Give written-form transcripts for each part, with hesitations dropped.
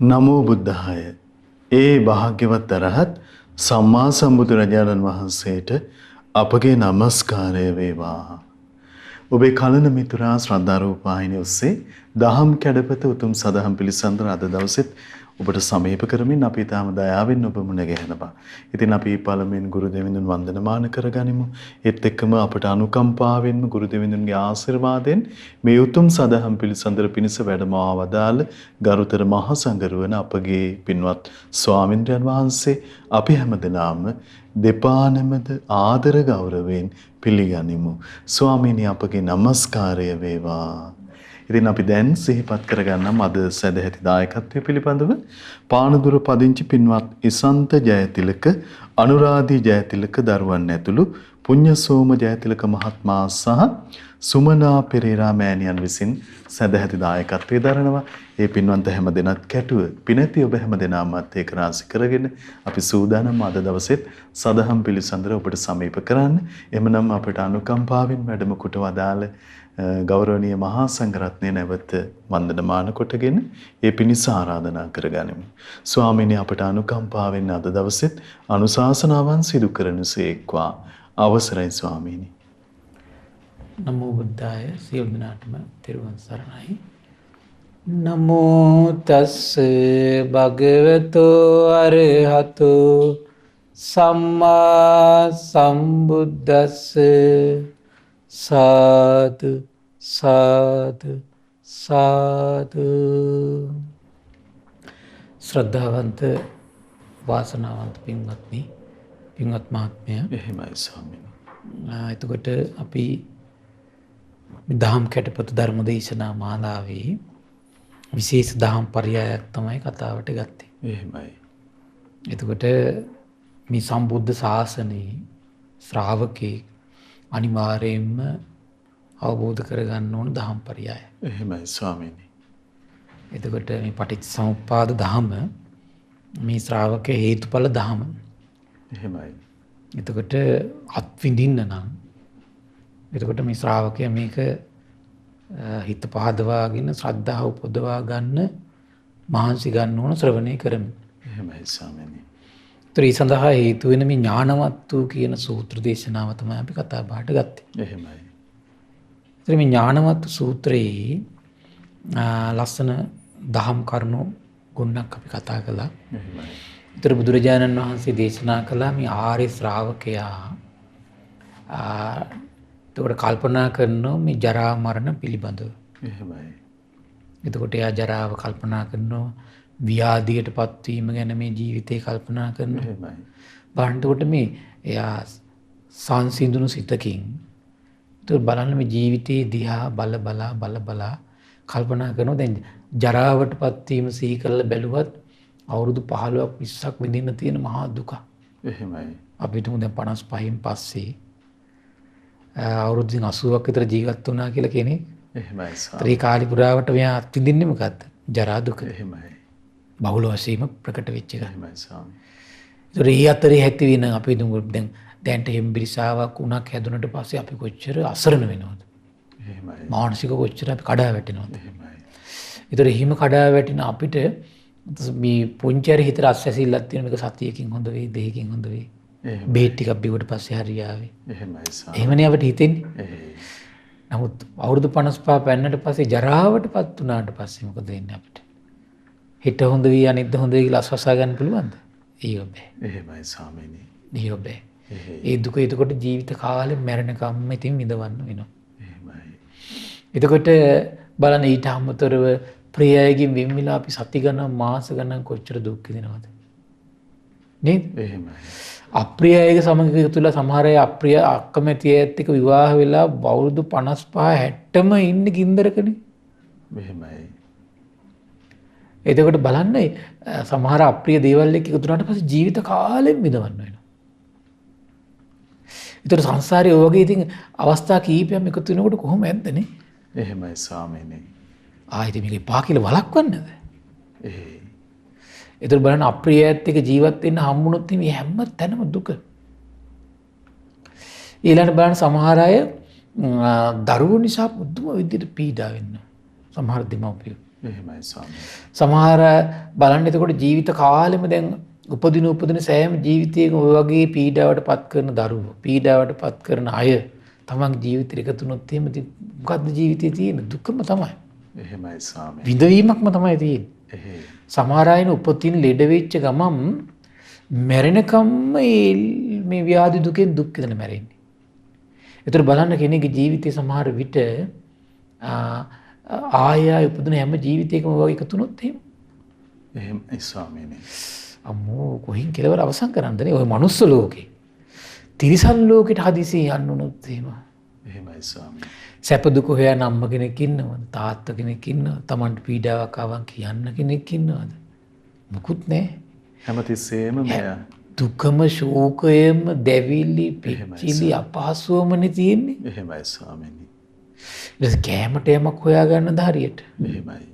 නමෝ බුද්ධාය. ඒ භාග්‍යවත් අරහත් සම්මා සම්බුදුරජාණන් වහන්සේට අපගේ নমස්කාරය වේවා. ඔබේ කලන මිතුරා ශ්‍රද්ධා රූපවාහිනිය ඔස්සේ දහම් කැඩපත උතුම් සදහම් පිළිසඳර අද දවසෙත් ඔබට සමීප කරමින් අපි තාම දයාවෙන් ඔබ මුණ ගැහෙනවා. ඉතින් අපි පළමුවෙන් ගුරු දෙවිඳුන් වන්දනමාන කරගනිමු. ඒත් එක්කම අපට අනුකම්පාවෙන් ගුරු දෙවිඳුන්ගේ ආශිර්වාදයෙන් මේ උතුම් සදහම් පිළිසඳර පිණිස වැඩමවා වදාළ ගරුතර මහ සංඝරුවන අපගේ පින්වත් ස්වාමින්ද්‍රයන් වහන්සේ අපි හැමදෙනාම දෙපා නැමද ආදර ගෞරවයෙන් පිළිගනිමු. ස්වාමීනි අපගේ নমස්කාරය වේවා. ඉතින් අපි දැන් සිහිපත් කරගන්නම් අද සදැහැති දායකත්වය පිළිබඳව පානදුර පදිංචි පින්වත් ඉසන්ත ජයතිලක අනුරාධි ජයතිලක දරුවන් ඇතුළු පුඤ්ඤසෝම ජයතිලක මහත්මයා සහ සුමනා පෙරේරා මෑණියන් විසින් සදැහැති දායකත්වයේ දරනවා. ඒ පින්වන්ත හැම දෙනාත් කැටුව පිනැති ඔබ හැම දෙනාමත් ඒක රාශි කරගෙන අපි සූදානම් අද දවසෙත් සදහම් පිළිසඳර ඔබට සමීප කරන්න. එමනම් අපට අනුකම්පාවෙන් වැඩම කොට වදාළ ගෞරවනීය මහා සංඝරත්නය නැවත වන්දනමාන කොටගෙන ඒ පිණිස ආරාධනා කරගනිමු. ස්වාමීනි අපට අනුකම්පාවෙන් අද දවසෙත් අනුශාසනාවන් සිදු කරනසේක්වා. අවසරයි ස්වාමීනි. නමෝ බුද්ධාය සියලු දෙනාටම තෙරුවන් සරණයි. නමෝ තස්ස භගවතෝ අරහතෝ සම්මා සම්බුද්දස්ස සාදු සාදු සාදු. ශ්‍රද්ධාවන්ත වාසනාවන්ත පින්වත්නි, පින්වත් මහත්මයා, එහෙමයි ස්වාමීනි. එතකොට අපි දහම් කැටපොත ධර්ම දේශනා මාලාවේ විශේෂ දහම් පරයයක් තමයි කතාවට ගත්තේ. එහෙමයි. එතකොට මේ සම්බුද්ධ ශාසනයේ ශ්‍රාවකෙක් අනිවාර්යයෙන්ම අවබෝධ කරගන්න ඕන දහම් පරයය. එහෙමයි ස්වාමීනි. එතකොට මේ පටිච්චසමුප්පාද දහම මේ ශ්‍රාවක හේතුඵල දහම. එහෙමයි. එතකොට අත්විඳින්න නම් එතකොට මේ ශ්‍රාවකයා මේක හිත පහදවාගෙන ශ්‍රද්ධාව උපදවා ගන්න මහන්සි ගන්න ඕන ශ්‍රවණය කරමින්. එහෙමයි ස්වාමීනි. ඒ සඳහා හේතු වෙන මේ ඥානවත් වූ කියන සූත්‍ර දේශනාව තමයි අපි කතා බහට ගත්තේ. එහෙමයි. ඉතින් මේ ඥානවත් සූත්‍රයේ ලස්සන දහම් කරුණු ගොන්නක් අපි කතා කළා. එහෙමයි. ඊතර බුදුරජාණන් වහන්සේ දේශනා කළා මේ ආර්ය ශ්‍රාවකයා එතකොට කල්පනා කරනවා මේ ජරා මරණ පිළිබඳව. එහෙමයි. එතකොට එයා ජරාව කල්පනා කරනවා, ව්‍යාධියට පත්වීම ගැන මේ ජීවිතේ කල්පනා කරනවා. එහෙමයි. බලන්නකොට මේ එයා සංසිඳුණු සිතකින් එතකොට බලන්න මේ ජීවිතේ දිහා බල කල්පනා කරනවා. දැන් ජරාවට පත්වීම සිහි කරලා බැලුවත් අවුරුදු 15ක් 20ක් විඳින්න තියෙන මහා දුක. එහෙමයි. අපි හිතමු දැන් 55න් පස්සේ අවුරුදු 80ක් විතර ජීවත් වුණා කියලා කෙනෙක්. එහෙමයි. ඒ කාලේ පුරාවට මෙයා අත්විඳින්නේ මොකද්ද? ජරා දුක. එහෙමයි. බහුල වශයෙන්ම ප්‍රකට වෙච්ච එක. එහෙමයි ස්වාමී. ඒතර ඒ අතරේ ඇති වෙන අපි හිතමු දැන්ට හෙම්බිරිසාවක් උණක් හැදුනට පස්සේ අපි කොච්චර අසරණ වෙනවද? එහෙමයි. මානසික කොච්චර අපි කඩා වැටෙනවද? එහෙමයි. ඒතර හිම කඩා වැටෙන අපිට මේ පුංචිරි හිතට අස්වැසිල්ලක් තියෙන මේක සතියකින් හොඳ වෙයි, දෙකකින් හොඳ වෙයි. බේත් ටිකක් බිව්වට පස්සේ හරියාවේ. එහෙමයි ස්වාමී. එහෙමනේ අපිට හිතෙන්නේ. නමුත් අවුරුදු 55 පෙන්නට පස්සේ ජරාවටපත් වුණාට පස්සේ මොකද වෙන්නේ අපිට? හිත හොඳ වී අනිද්ද හොඳ වී කියලා අස්වසා ගන්න පුළුවන්ද? ඒක බෑ. එහෙමයි ස්වාමීනි. ඒක බෑ. ඒ දුක එතකොට ජීවිත කාලෙ මැරෙනකම්ම ඉතින් විඳවන්න වෙනවා. එහෙමයි. එතකොට බලන්න ඊට අමතරව ප්‍රියයගෙන් වෙන්විලා අපි සති ගණන් මාස ගණන් කොච්චර දුක් විඳිනවද? නේද? එහෙමයි. අප්‍රිය අයගේ සමග තුල සමහර අය අප්‍රිය අකමැති අයත් එක්ක විවාහ වෙලා අවුරුදු 55 60ම ඉන්නේ ගින්දරකනේ. එහෙමයි. එතකොට බලන්න සමහර අප්‍රිය දේවල් එක්ක එකතු වුණාට පස්සේ ජීවිත කාලෙම විඳවන්න වෙනවා. ඒතර සංසාරේ ඔය වගේ ඉතින් අවස්ථා කීපයක් එකතු වෙනකොට කොහොම ඇද්දනේ? එහෙමයි ස්වාමීනි. ආයිත් මේක පා කියලා වළක්වන්නද? එහෙයි. ඒතර බලන්න අප්‍රියයත් එක්ක ජීවත් වෙන්න හම්බුනොත් මේ හැම තැනම දුක. ඊළඟට බලන්න සමහර අය දරුවෝ නිසා පුදුම විදිහට පීඩා වෙනවා. සමහර දෙමව්පියෝ. එහෙමයි ස්වාමීනි. සමහර බලන්න එතකොට ජීවිත කාලෙම දැන් උපදින සෑම ජීවිතයක ඔය වගේ පීඩාවට පත් කරන දරුවෝ, පීඩාවට පත් කරන අය තමන්ගේ ජීවිතේ එකතු වුණොත් එහෙම මොකද්ද ජීවිතේ තියෙන දුකම තමයි. එහෙමයි ස්වාමීනි. විඳවීමක්ම තමයි තියෙන්නේ. එහෙයි. සමහර අයන උපතින් ලෙඩ වෙච්ච ගමන් මැරෙනකම්ම මේ ව්‍යාධි දුකෙන් දුක් විඳින මැරෙන්නේ. ඒතර බලන්න කෙනෙකුගේ ජීවිතේ සමහර විට ආය උපදින හැම ජීවිතයකම වගේ එකතු වුණොත් එහෙම. එහෙමයි ස්වාමීනි. අම්මෝ කොහින් කෙලවර අවසන් කරන්නදනේ ඔය මනුස්ස ලෝකේ. තිරිසන් ලෝකෙට හදිසිය යන්න උනොත් එහෙම. එහෙමයි ස්වාමීනි. සැප දුක හොයන අම්ම කෙනෙක් ඉන්නවද? තාත්තා කෙනෙක් ඉන්නවද? Tamanට පීඩාවක් ආවන් කියන්න කෙනෙක් ඉන්නවද? මුකුත් නැහැ. හැමතිස්සෙම මෙයා දුකම ශෝකයම දැවිලි පිච්චිලි අපහසුවමනේ තියෙන්නේ. එහෙමයි ස්වාමීනි. ඊට කෑමට යමක් හොයාගන්නද හරියට? එහෙමයි.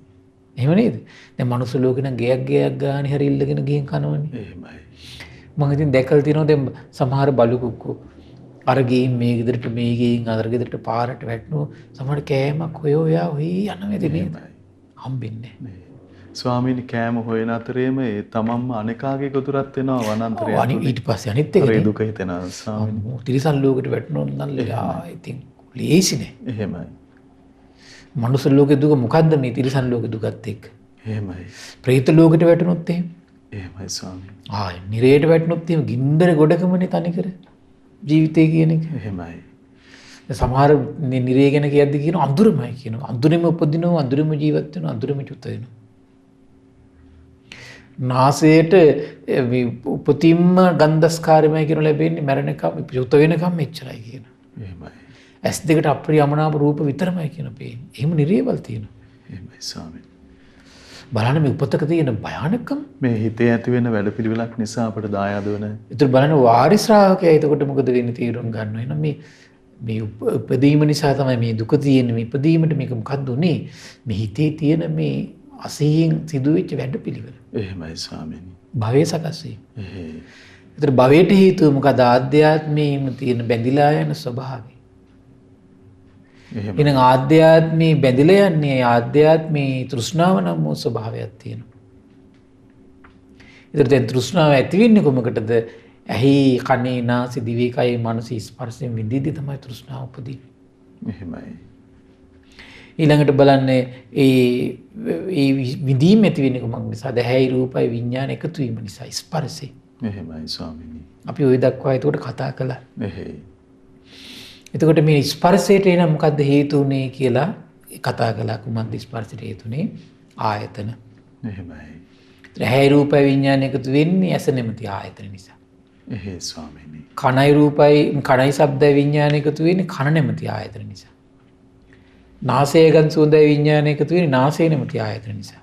එහෙම නේද? දැන් මනුස්ස ලෝකේ නම් ගයක් ගානේ හරි ඉල්ලගෙන ගිහින් කනවනේ. එහෙමයි. මම ඉතින් දැකලා තියෙනවා දැන් සමහර බලු කුක්කෝ අර ගේම් මේ ගෙදරට මේ ගේම් අර ගෙදරට පාරට වැටෙනවා. සමහර කෑමක් හොයා යනවා නේද? හම්බෙන්නේ නැහැ. ස්වාමීනි කෑම හොයන අතරේම ඒ තමන්ම අනේකාගේ ගොදුරක් වෙනවා වනාන්තරය. ඊට පස්සේ අනිත් එක දුක හිතෙනවා ස්වාමීනි. තිරිසන් ලෝකෙට වැටෙනොත් නම් ඉතින් ලේසි නෑ. එහෙමයි. මනුස්ස ලෝකේ දුක මොකද්ද මේ තිරිසන් ලෝකේ දුකත් එක්ක? එහෙමයි. ප්‍රේත ලෝකෙට වැටෙනොත් එහෙම. එහෙමයි ස්වාමීනි. නිරේට වැටෙනොත් එහෙම ගින්දර ගොඩකමනේ තනිකර ජීවිතය කියන එක. එහෙමයි. සමහර නිරේ ගැන කියද්දි කියන අඳුරමයි කියනවා. අඳුරෙම උපදිනවා, අඳුරෙම ජීවත් වෙනවා, අඳුරෙම චුත වෙනවා. නාසයට උපතින්ම ගන්ධස්කාරමයි කියන ලැබෙන්නේ මරණකම් චුත වෙනකම් එච්චරයි කියන. එහෙමයි. ඇස් දෙකට අප්‍රියමනාප රූප විතරමයි කියන පේන්නේ. එහෙම නිරේවල් තියෙනවා. එහෙමයි ස්වාමීනි. බලන්න මේ උපතක තියෙන භයානකම මේ හිතේ ඇති වෙන වැඩපිළිවෙලක් නිසා අපට දායාද වෙන. ඒතර බලන්න වාරි ශ්‍රාවකයා එතකොට මොකද වෙන්නේ තීරුම් ගන්න. එහෙනම් මේ උපදීම නිසා තමයි මේ දුක තියෙන්නේ. මේ ඉපදීමට මේක මොකක්ද උනේ? මේ හිතේ තියෙන මේ අසීයෙන් සිදුවෙච්ච වැඩපිළිවෙල. එහෙමයි ස්වාමීනි. භවයේ සකස් වීම. එහෙයි. ඒතර භවයට හේතුව මොකද? ආධ්‍යාත්මයේම තියෙන බැඳිලා යන ස්වභාවය. එහෙම. එහෙනම් ආධ්‍යාත්මී බැඳිලා යන්නේ ආධ්‍යාත්මී තෘෂ්ණාව නම් වූ ස්වභාවයක් තියෙනවා. ඒතර දැන් තෘෂ්ණාව ඇති වෙන්නේ කොමකටද? ඇහි කනේ නාසය දිවේ කයේ මනස ස්පර්ශයෙන් විඳිද්දී තමයි තෘෂ්ණාව උපදින්නේ. එහෙමයි. ඊළඟට බලන්න ඒ විඳීම ඇති වෙන්නේ කොමක් නිසාද? ඇහැයි රූපයි විඥාන එකතු වීම නිසා ස්පර්ශය. එහෙමයි ස්වාමීනි. අපි ওই දක්වා ඒකට කතා කළා. එහෙයි. එතකොට මේ ස්පර්ශයට එන මොකද්ද හේතු උනේ කියලා කතා කළා. කුමක්ද ස්පර්ශයට හේතුනේ? ආයතන. එහෙමයි. ඇහැයි රූපයි විඥාන එකතු වෙන්නේ ඇස නැමැති ආයතන නිසා. එහෙයි ස්වාමීනි. කනයි රූපයි කනයි ශබ්දයි විඥාන එකතු වෙන්නේ කන නැමැති ආයතන නිසා. නාසය ගඳ සුවඳයි විඥාන එකතු වෙන්නේ නාසය නැමැති ආයතන නිසා.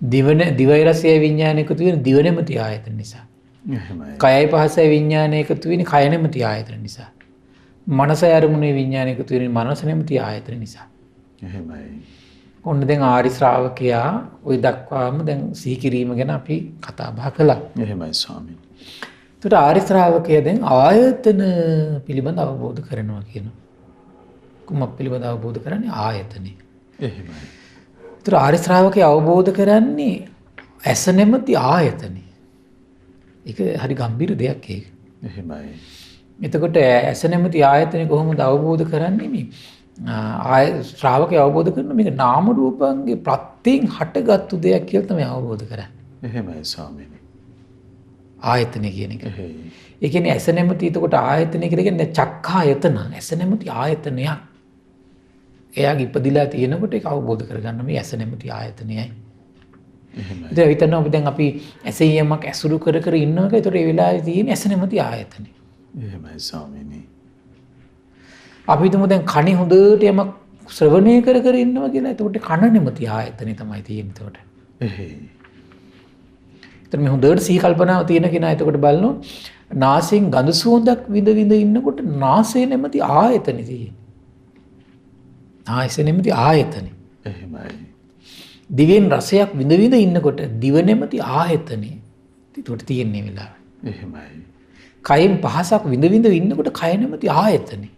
දිවයි රසයයි විඥාන එකතු වෙන්නේ දිව නැමැති ආයතන නිසා. එහෙමයි. කයයි පහසයි විඥාන එකතු වෙන්නේ කය නැමැති ආයතන නිසා. මනසයි අරමුණේ විඥාන එකතු වෙන්නේ මනස නැමැති ආයතන නිසා. එහෙමයි. ඔන්න දැන් ආරි ශ්‍රාවකයා ওই දක්වාම දැන් සිහි කිරීම ගැන අපි කතා බහ කළා. එහෙමයි ස්වාමීනි. ඒකට ආරි ශ්‍රාවකයා දැන් ආයතන පිළිබඳ අවබෝධ කරනවා කියනවා. කුමක් පිළිබඳ අවබෝධ කරන්නේ? ආයතනෙ. එහෙමයි. ඒතර ආරි ශ්‍රාවකයා අවබෝධ කරන්නේ ඇස නැමැති ආයතනෙ. ඒක හරි ගැඹීර දෙයක් ඒක. එහෙමයි. එතකොට ඇස නැමැති ආයතනෙ කොහොමද අවබෝධ කරන්නේ? මේ ශ්‍රාවකයා අවබෝධ කරන මේක නාම රූපංගේ ප්‍රත්‍යයෙන් හටගත්තු දෙයක් කියලා තමයි අවබෝධ කරන්නේ. එහෙමයි ස්වාමීනි. ආයතනෙ කියන එක. එහෙයි. ඒ කියන්නේ ඇස නැමැති එතකොට ආයතනය කියලා කියන්නේ චක්ඛායතන. ඇස නැමැති ආයතනයක්. එයාගේ ඉපදිලා තියෙනකොට ඒක අවබෝධ කරගන්න මේ ඇස නැමැති ආයතනයයි. එහෙමයි. ඉතින් හිතනවා අපි දැන් අපි ඇසේ යමක් ඇසුරු කර කර ඉන්නවක ඒතකොට ඒ වෙලාවේ තියෙන ඇස නැමැති ආයතනය. එහෙමයි ස්වාමීනි. අපි හිතමු දැන් කණි හොඳට යමක් ශ්‍රවණය කර කර ඉන්නවා කියලා. එතකොට කන නැමැති ආයතනය තමයි තියෙන්නේ එතකොට. එහෙයි. එතන මේ හොඳට සිහි කල්පනාව තියෙන කෙනා එතකොට බලනවා නාසයෙන් ගඳ සුවඳක් විඳ විඳ ඉන්නකොට නාසය නැමැති ආයතනෙ තියෙන්නේ. නාසය නැමැති ආයතනෙ. එහෙමයි. දිවෙන් රසයක් විඳ විඳ ඉන්නකොට දිව නැමැති ආයතනෙ එතකොට තියෙන්නේ වෙලාව. එහෙමයි. කයෙන් පහසක් විඳ විඳ ඉන්නකොට කය නැමැති ආයතනෙ.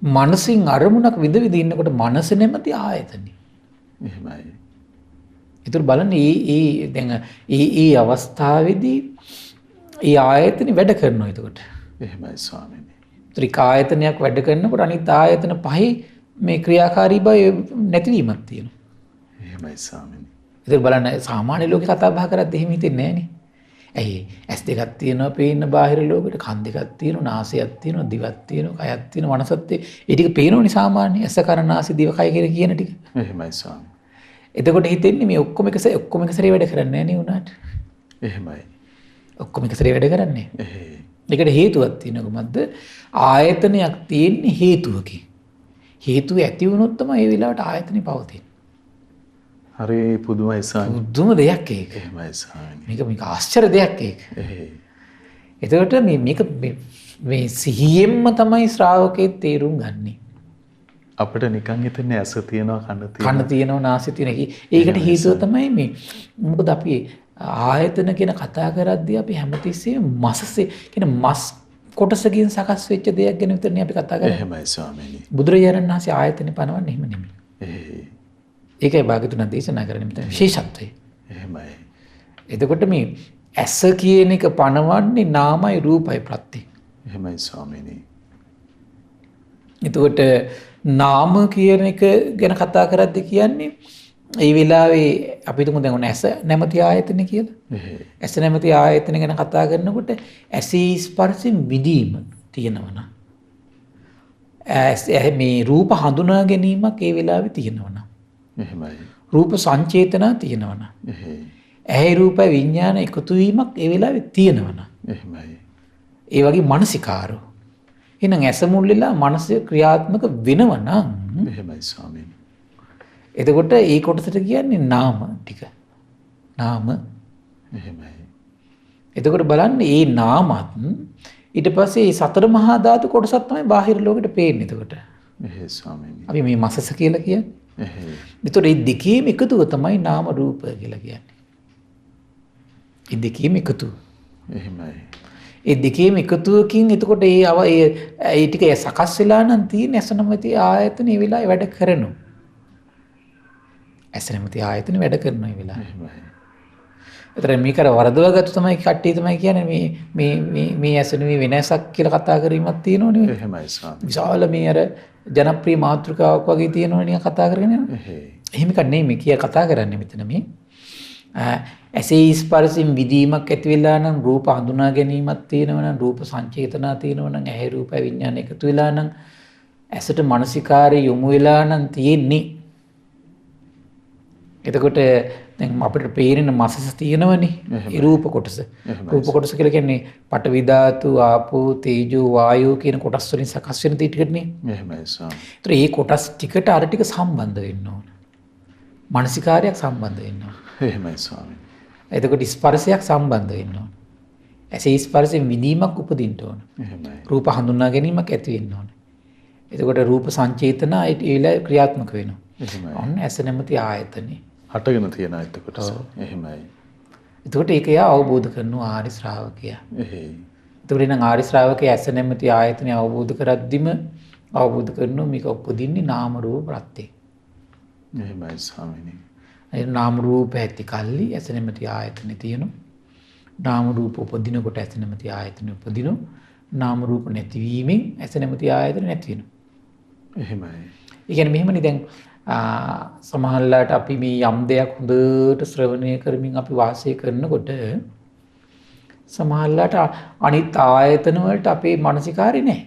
මනසින් අරමුණක් විඳ විඳ ඉන්නකොට මනස නැමැති ආයතනෙ. එහෙමයි. ඒතර බලන්න ඒ දැන් ඒ අවස්ථාවේදී ඒ ආයතන වැඩ කරනවා එතකොට. එහෙමයි ස්වාමීනි. ත්‍රික ආයතනයක් වැඩ කරනකොට අනිත් ආයතන පහේ මේ ක්‍රියාකාරී බව නැතිවීමක් තියෙනවා. එහෙමයි ස්වාමීනි. ඒතර බලන්න සාමාන්‍ය ලෝකේ කතා බහ කරද්දී එහෙම හිතෙන්නේ නැහනේ. ඇයි ඇස් දෙකක් තියෙනවා පේන්න බාහිර ලෝකෙට, කන් දෙකක් තියෙනවා, නාසයක් තියෙනවා, දිවක් තියෙනවා, කයක් තියෙනවා, මනසත් ඒ ටික පේනෝනේ සාමාන්‍ය ඇස කන නාසය දිව කය කියන ටික. එහෙමයි ස්වාමීනි. එතකොට හිතෙන්නේ මේ ඔක්කොම එක සැරේ වැඩ කරන්නේ නැහැ නේ උනාට. එහෙමයි. ඔක්කොම එක සැරේ වැඩ කරන්නේ. එහෙයි. ඒකට හේතුවක් තියෙනවා. මොකද්ද? ආයතනයක් තියෙන්නේ හේතුවකින්. හේතුව ඇති වුණොත් තමයි ඒ වෙලාවට ආයතනෙ පවතින්නේ. හරි පුදුමයි ස්වාමීනි. පුදුම දෙයක් ඒක. එහෙමයි ස්වාමීනි. මේක ආශ්චර්ය දෙයක් ඒක. එහෙයි. එතකොට මේ සිහියෙන්ම තමයි ශ්‍රාවකේ තේරුම් ගන්නේ. අපිට නිකන් හිතන්නේ ඇස තියනවා කන කන තියෙනවා නාසය තියෙනවා. ඒකට හේතුව තමයි මේ මොකද අපි ආයතන කියන කතා කරද්දී අපි හැමතිස්සෙම මසසේ කියන මස් කොටසකින් සකස් වෙච්ච දෙයක් ගැන විතරනේ අපි කතා කරන්නේ. එහෙමයි ස්වාමීනි. බුදුරජාණන් වහන්සේ ආයතනේ පනවන්නේ එහෙම නෙමෙයි. එහෙයි. ඒකයි භාග්‍යතුන් දේශනා කරන්නේ මෙතන විශේෂත්වය. එහෙමයි. එතකොට මේ ඇස කියන එක පනවන්නේ නාමයි රූපයි ප්‍රත්‍ය. එහෙමයි ස්වාමීනි. එතකොට නාම කියන එක ගැන කතා කරද්දී කියන්නේ ඒ වෙලාවේ අපි තුමු දැන් ඔන්න ඇස නැමැති ආයතන කියලා. එහෙයි. ඇස නැමැති ආයතන ගැන කතා කරනකොට ඇසී ස්පර්ශයෙන් විදීම තියෙනවනම් මේ රූප හඳුනා ගැනීමක් ඒ වෙලාවේ තියෙනවනම් එහෙමයි. රූප සංචේතන තියෙනවනම් එහෙයි. ඇහි රූප විඥාන එකතු වීමක් ඒ වෙලාවේ තියෙනවනම් එහෙමයි. ඒ වගේ මානසිකාරෝ එහෙනම් ඇස මුල් වෙලා මනස ක්‍රියාත්මක වෙනවනම් එහෙමයි ස්වාමීනි. එතකොට ඒ කොටසට කියන්නේ නාම ටික. නාම. එහෙමයි. එතකොට බලන්න මේ නාමත් ඊට පස්සේ මේ සතර මහා ධාතු කොටසක් තමයි බාහිර ලෝකෙට පේන්නේ එතකොට. එහෙයි ස්වාමීනි. අපි මේ මසස කියලා කියන්නේ. එහෙයි. එතකොට මේ දෙකේම එකතුව තමයි නාම රූප කියලා කියන්නේ. මේ දෙකේම එකතුව. එහෙමයි. ඒ දෙකේම එකතුවකින් එතකොට ඒ ටික සකස් වෙලා නම් තියෙන ඇස නැමැති ආයතන ඒ වෙලාවේ වැඩ කරනවා. ඇස නැමැති ආයතන වැඩ කරනවා ඒ වෙලාවේ. එහෙමයි. ඒතර මේක අර වරදවගත්තු තමයි කට්ටිය තමයි කියන්නේ මේ ඇස නෙමෙයි වෙනසක් කියලා කතා කිරීමක් තියෙනවනේ. එහෙමයි ස්වාමීනි. විශාල මේ අර ජනප්‍රිය මාතෘකාවක් වගේ තියෙනවනේ නිකන් කතා කරගෙන යනවා. එහෙයි. එහෙම එකක් නෙමෙයි කියා කතා කරන්නේ මෙතන මේ. ඇසේ ස්පර්ශයෙන් විදීමක් ඇති වෙලා නම් රූප හඳුනා ගැනීමක් තියෙනවා නම් රූප සංචේතනා තියෙනවා නම් ඇහි රූප විඥාන එකතු වෙලා නම් ඇසට මානසිකාරය යොමු වෙලා නම් තියෙන්නේ. එතකොට දැන් අපිට පේන මසස තියෙනවනේ ඒ රූප කොටස. රූප කොටස කියලා කියන්නේ පඨවි ධාතු, ආපෝ, තේජෝ, වායෝ කියන කොටස් වලින් සකස් වෙන ටිකනේ. එහෙමයි ස්වාමීනි. ඒතර මේ කොටස් ටිකට අර ටික සම්බන්ධ වෙන්න ඕන. මානසිකාරයක් සම්බන්ධ වෙන්න ඕන. එහෙමයි ස්වාමීනි. එතකොට ස්පර්ශයක් සම්බන්ධ වෙන්න ඕන. ඇසේ ස්පර්ශයෙන් විඳීමක් උපදින්න ඕන. එහෙමයි. රූප හඳුනා ගැනීමක් ඇති වෙන්න ඕන. එතකොට රූප සංචේතන ඒ වෙලාවේ ක්‍රියාත්මක වෙනවා. එහෙමයි. ඔන්න ඇස නැමැති ආයතනේ. හටගෙන තියෙන එතකොට. එහෙමයි. එතකොට ඒක යා අවබෝධ කරනවා ආරි ශ්‍රාවකයා. එහෙයි. එතකොට නම් ආරි ශ්‍රාවකයා ඇස නැමැති ආයතනේ අවබෝධ කරද්දිම අවබෝධ කරනවා මේක උපදින්නේ නාම රූප ප්‍රත්‍යේ. එහෙමයි ස්වාමීනි. ඒ නාම රූප ඇති කල්ලි ඇස නැමැති ආයතනේ තියෙනවා. නාම රූප උපදිනකොට ඇස නැමැති ආයතනේ උපදිනවා. නාම රූප නැතිවීමෙන් ඇස නැමැති ආයතනේ නැති වෙනවා. එහෙමයි. ඒ කියන්නේ මෙහෙමනේ දැන් සමහරවිට අපි මේ යම් දෙයක් හොඳට ශ්‍රවණය කරමින් අපි වාසය කරනකොට සමහරවිට අනිත් ආයතන වලට අපේ මානසිකාරය නැහැ.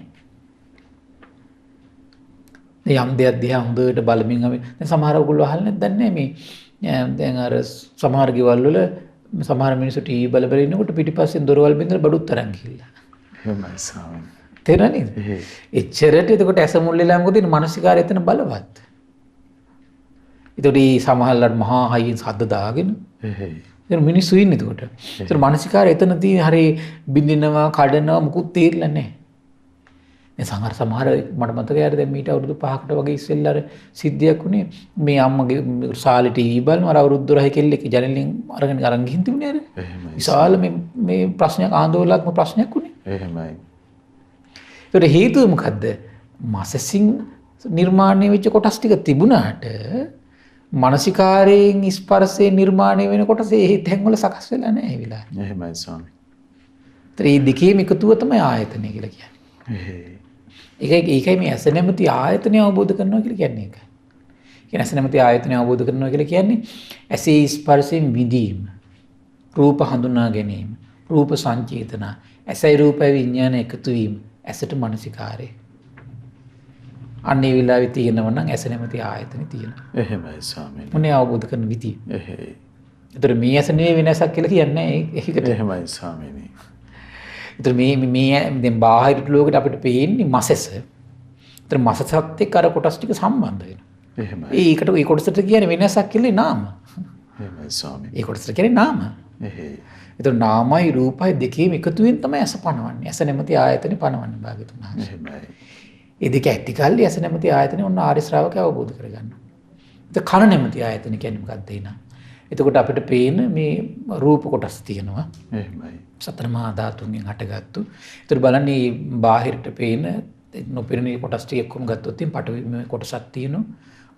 යම් දෙයක් දිහා හොඳට බලමින් අපි දැන් සමහර ඔයගොල්ලෝ අහලා නැද්ද මේ දැන් අර සමහර ගෙවල් වල සමහර මිනිස්සු ටීවී බල බල ඉන්නකොට පිටිපස්සෙන් දොරවල් බින්දලා බඩුත් තරන් ගිහිල්ලා. එහෙමයි ස්වාමීනි. තේරෙනවද? එච්චරට එතකොට ඇස මුල් වෙලා මොකද ඉන්නේ මානසිකාරය එතන බලවත්. එතකොට මේ සමහරවල්ලාට මහා හයියෙන් සද්ද දාගෙන එහෙයි. මිනිස්සු ඉන්නේ එතකොට. ඒතර මානසිකාරය එතන තියෙන හරි බින්දිනවා කඩනවා මුකුත් තේරිලා නැහැ. දැන් සමහර මට මතකයි අර දැන් මීට අවුරුදු 5කට වගේ ඉස්සෙල්ලා අර සිද්ධියක් උනේ මේ අම්මගේ සාලේ ටීවී බලනවා අර අවුරුදු 12 කෙල්ලෙක් ජනෙලෙන් අරන් ගිහින් තිබුණේ අර. එහෙමයි. විශාල මේ ප්‍රශ්නයක් ආందోලනාත්මක ප්‍රශ්නයක් උනේ. එහෙමයි. ඒකට හේතුව මොකද්ද? මසසින් නිර්මාණය වෙච්ච කොටස් ටික තිබුණාට මානසිකාරයෙන් ස්පර්ශේ නිර්මාණය වෙනකොට ඒ තැන් වල සකස් වෙලා නැහැ ඒ වෙලාවේ. එහෙමයි ස්වාමී. ඒ දෙකේම එකතුව තමයි ආයතනය කියලා කියන්නේ. ඒකයි මේ ඇස නැමැති ආයතනය අවබෝධ කරනවා කියලා කියන්නේ ඒක. කියන ඇස නැමැති ආයතනය අවබෝධ කරනවා කියලා කියන්නේ ඇසේ ස්පර්ශයෙන් විඳීම, රූප හඳුනා ගැනීම, රූප සංචේතන, ඇසයි රූපයි විඥාන එකතු වීම, ඇසට මානසිකාරය. අන්නේ විලාවේ තියෙනවා නම් ඇස නැමැති ආයතනෙ තියෙනවා. එහෙමයි ස්වාමීනි. මොනේ අවබෝධ කරන විදිය. එහෙයි. ඒතර මේ ඇස නෙවෙයි වෙනසක් කියලා කියන්නේ ඒකට. එහෙමයි ස්වාමීනි. ඒතර මේ දැන් බාහිර ලෝකෙට අපිට පේන්නේ මසස. ඒතර මසසත් එක්ක අර කොටස් ටික සම්බන්ධ වෙනවා. එහෙමයි. ඒකට ඒ කොටසට කියන්නේ වෙනසක් කියලා නාම. එහෙමයි ස්වාමීනි. ඒ කොටසට කියන්නේ නාම. එහෙයි. ඒතර නාමයි රූපයි දෙකේම එකතුවෙන් තමයි ඇස පනවන්නේ. ඇස නැමැති ආයතනෙ පනවන්නේ භාග්‍යතුන් වහන්සේ. එහෙමයි. ඒ දෙක ඇති කල්ලි ඇස නැමැති ආයතනෙ ඔන්න ආර්ය ශ්‍රාවකය අවබෝධ කරගන්නවා. ඒත් කන නැමැති ආයතනෙ කියන්නේ මොකක්ද එනවා? එතකොට අපිට පේන මේ රූප කොටස් තියෙනවා. එහෙමයි. සතර මහා ධාතුන්ගෙන් හටගත්තු. ඒතර බලන්නේ බාහිරට පේන නොපෙනෙන කොටස් ටික එක්කම ගත්තොත් පඨවි කොටසක් තියෙනවා.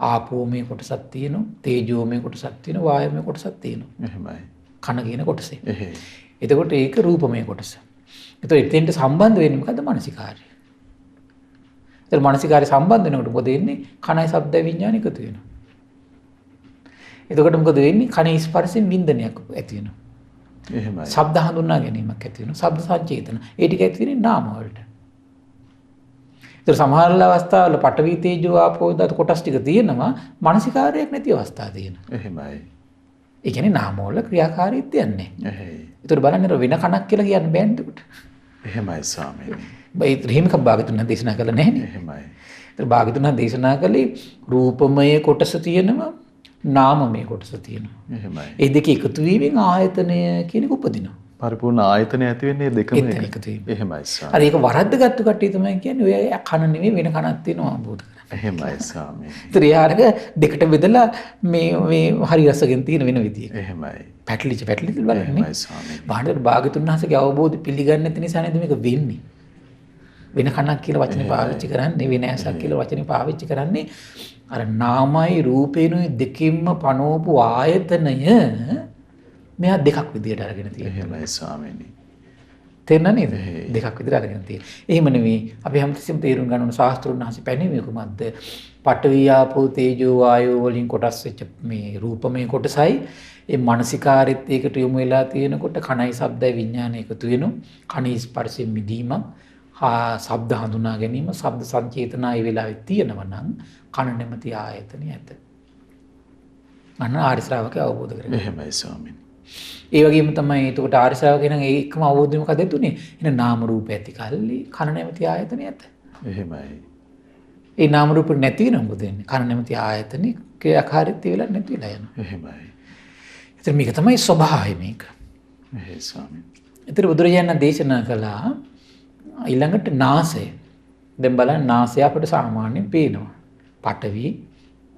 ආපෝමය කොටසක් තියෙනවා. තේජෝමය කොටසක් තියෙනවා. වායමය කොටසක් තියෙනවා. එහෙමයි. කන කියන කොටසේ. එහෙයි. එතකොට ඒක රූපමය කොටස. එතකොට එතෙන්ට සම්බන්ධ වෙන්නේ මොකද්ද? මානසිකාර්ය. ඒතර මානසිකාර්ය සම්බන්ධ වෙනකොට මොකද වෙන්නේ? කනයි ශබ්ද විඥාන එකතු වෙනවා. එතකොට මොකද වෙන්නේ? කනේ ස්පර්ශයෙන් වින්දනයක් ඇති වෙනවා. එහෙමයි. ශබ්ද හඳුනා ගැනීමක් ඇති වෙනවා. ශබ්ද සංචේතන. ඒ ටික ඇති වෙන්නේ නාම වලට. ඒතර සමහර අවස්ථාවල පඨවි තේජෝ ආපෝ ධාතු කොටස් ටික තියෙනවා. මානසිකාර්යයක් නැති අවස්ථා තියෙනවා. එහෙමයි. ඒ කියන්නේ නාම වල ක්‍රියාකාරීත්වයක් නැහැ. එහෙයි. ඒතර බලන්න වෙන කණක් කියලා කියන්න බෑනේ එතකොට. එහෙමයි ස්වාමීනි. ඒ හිමික භාගතුන් දේශනා කළා නැහැනේ. එහෙමයි. ඒතර භාගතුන් දේශනා කළේ රූපමය කොටස තියෙනවා, නාමමය කොටස තියෙනවා. එහෙමයි. ඒ දෙක එකතු වීමෙන් ආයතනය කියන එක උපදිනවා. පරිපූර්ණ ආයතනය ඇති වෙන්නේ දෙකම එතන එකතු වීම. එහෙමයි අර ස්වාමීනි. ඒක වරද්දගත්තු කට්ටිය තමයි කියන්නේ ඔය කන නෙමෙයි වෙන කනක් තියෙනවා අවබෝධ කරගන්න. එහෙමයි ස්වාමීනි. ඒතර යාරක දෙකට බෙදලා මේ හරි රසගෙන් තියෙන වෙන විදියක. එහෙමයි. පැටලිච්ච බලන්නේ. එහෙමයි ස්වාමීනි. බාහිර භාගතුන් වහන්සේගේ අවබෝධ පිළිගන්නේ නැති නිසා නේද මේක වෙන්නේ. වෙන කණක් කියලා වචනේ පාවිච්චි කරන්නේ වෙන ඇසක් කියලා වචනේ පාවිච්චි කරන්නේ අර නාමයි රූපේනුයි දෙකින්ම පනෝපු ආයතනය මෙහා දෙකක් විදියට අරගෙන තියෙනවා. එහෙමයි ස්වාමීනි. තේරෙනව නේද? දෙකක් විදියට අරගෙන තියෙනවා. එහෙම නෙවෙයි අපි හැමතිස්සෙම තේරුම් ගන්න ඕන ශාස්ත්‍රුන් වහන්සේ පැනෙන්නේ කොහොමද? පඨවි ආපෝ තේජෝ වායෝ වලින් කොටස් වෙච්ච මේ රූපමය කොටසයි ඒ මානසිකාරෙත් ඒකට යොමු වෙලා තියෙනකොට කණයි ශබ්දයි විඥානය එකතු වෙනවා. කණේ ස්පර්ශයෙන් මිදීමක් ශබ්ද හඳුනා ගැනීම ශබ්ද සංචේතනා ඒ වෙලාවේ තියෙනවා නම් කන නැමැති ආයතනය ඇත. අන්න ආර්ය ශ්‍රාවකය අවබෝධ කරගන්න. එහෙමයි ස්වාමීනි. ඒ වගේම තමයි එතකොට ආර්ය ශ්‍රාවකයන් ඒකම අවබෝධ මොකද දුන්නේ? එන නාම රූප ඇති කල්ලි කන නැමැති ආයතනය ඇත. එහෙමයි. ඒ නාම රූප නැති වෙන මොකද වෙන්නේ? කන නැමැති ආයතනෙ ක්‍රියාකාරීත්වය වෙලා නැති වෙලා යනවා. එහෙමයි. ඒතර මේක තමයි ස්වභාවය මේක. එහෙයි ස්වාමීනි. ඒතර බුදුරජාණන් දේශනා කළා ඊළඟට නාසය. දැන් බලන්න නාසය අපිට සාමාන්‍යයෙන් පේනවා. පඨවි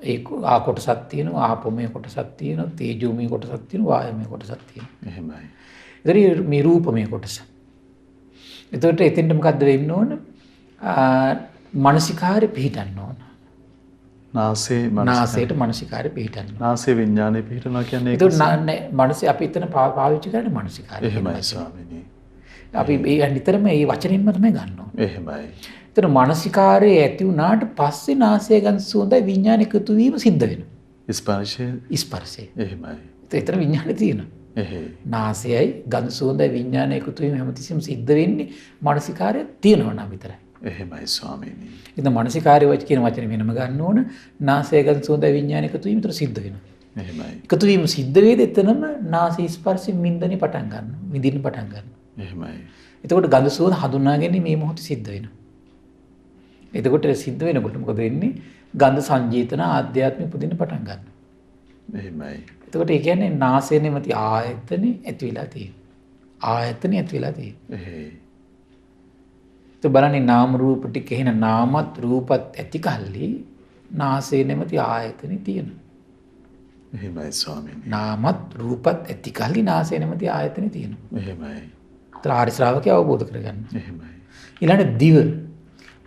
ඒ කොටසක් තියෙනවා, ආපෝමය කොටසක් තියෙනවා, තේජෝමය කොටසක් තියෙනවා, වායමය කොටසක් තියෙනවා. එහෙමයි. ඒතර මේ රූපමය කොටස. එතකොට එතෙන්ට මොකද්ද වෙන්න ඕන? මානසිකාරය පිහිටන්න ඕන. නාසයට මානසිකාරය පිහිටන්න ඕන. නාසයේ විඥානය පිහිටනවා කියන්නේ ඒක. ඒතකොට මනසේ අපි එතන පාවිච්චි කරන්නේ මානසිකාරය. එහෙමයි ස්වාමීනි. අපි ඒ නිතරම මේ වචනින්ම තමයි ගන්න ඕනේ. එහෙමයි. ඒතර මානසිකාරය ඇති වුණාට පස්සේ නාසය ගඳ සුවඳයි විඥාන එකතු වීම සිද්ධ වෙනවා. ස්පර්ශය. එහෙමයි. ඒතර විඥානේ තියෙනවා. එහෙයි. නාසයයි ගඳ සුවඳයි විඥාන එකතු වීම හැමතිස්සෙම සිද්ධ වෙන්නේ මානසිකාරය තියෙනවා නම් විතරයි. එහෙමයි ස්වාමීනි. ඉතින් මානසිකාරය කියන වචනේ වෙනම ගන්න ඕන. නාසය ගඳ සුවඳයි විඥාන එකතු වීම විතර සිද්ධ වෙනවා. එහෙමයි. එකතු වීම සිද්ධ වේද එතනම නාසී ස්පර්ශයෙන් විඳින්න පටන් ගන්නවා. විඳින්න පටන් ගන්නවා. එහෙමයි. එතකොට ගඳ සුවඳ හඳුනා ගැනීම මේ මොහොතේ සිද්ධ වෙනවා. එතකොට සිද්ධ වෙනකොට මොකද වෙන්නේ? ගන්ධ සංජීතන ආධ්‍යාත්මික පුදින්න පටන් ගන්නවා. එහෙමයි. එතකොට ඒ කියන්නේ නාසය නැමැති ආයතනෙ ඇති වෙලා තියෙනවා. ආයතනෙ ඇති වෙලා තියෙනවා. එහෙයි. ඒ බලන්නේ නාම රූප ටික එහෙන නාමත් රූපත් ඇති කල්ලි නාසය නැමැති ආයතනෙ තියෙනවා. එහෙමයි ස්වාමීනි. නාමත් රූපත් ඇති කල්ලි නාසය නැමැති ආයතනෙ තියෙනවා. එහෙමයි. ඒතර ආර්ය ශ්‍රාවකයා අවබෝධ කරගන්න. එහෙමයි. ඊළඟ දිව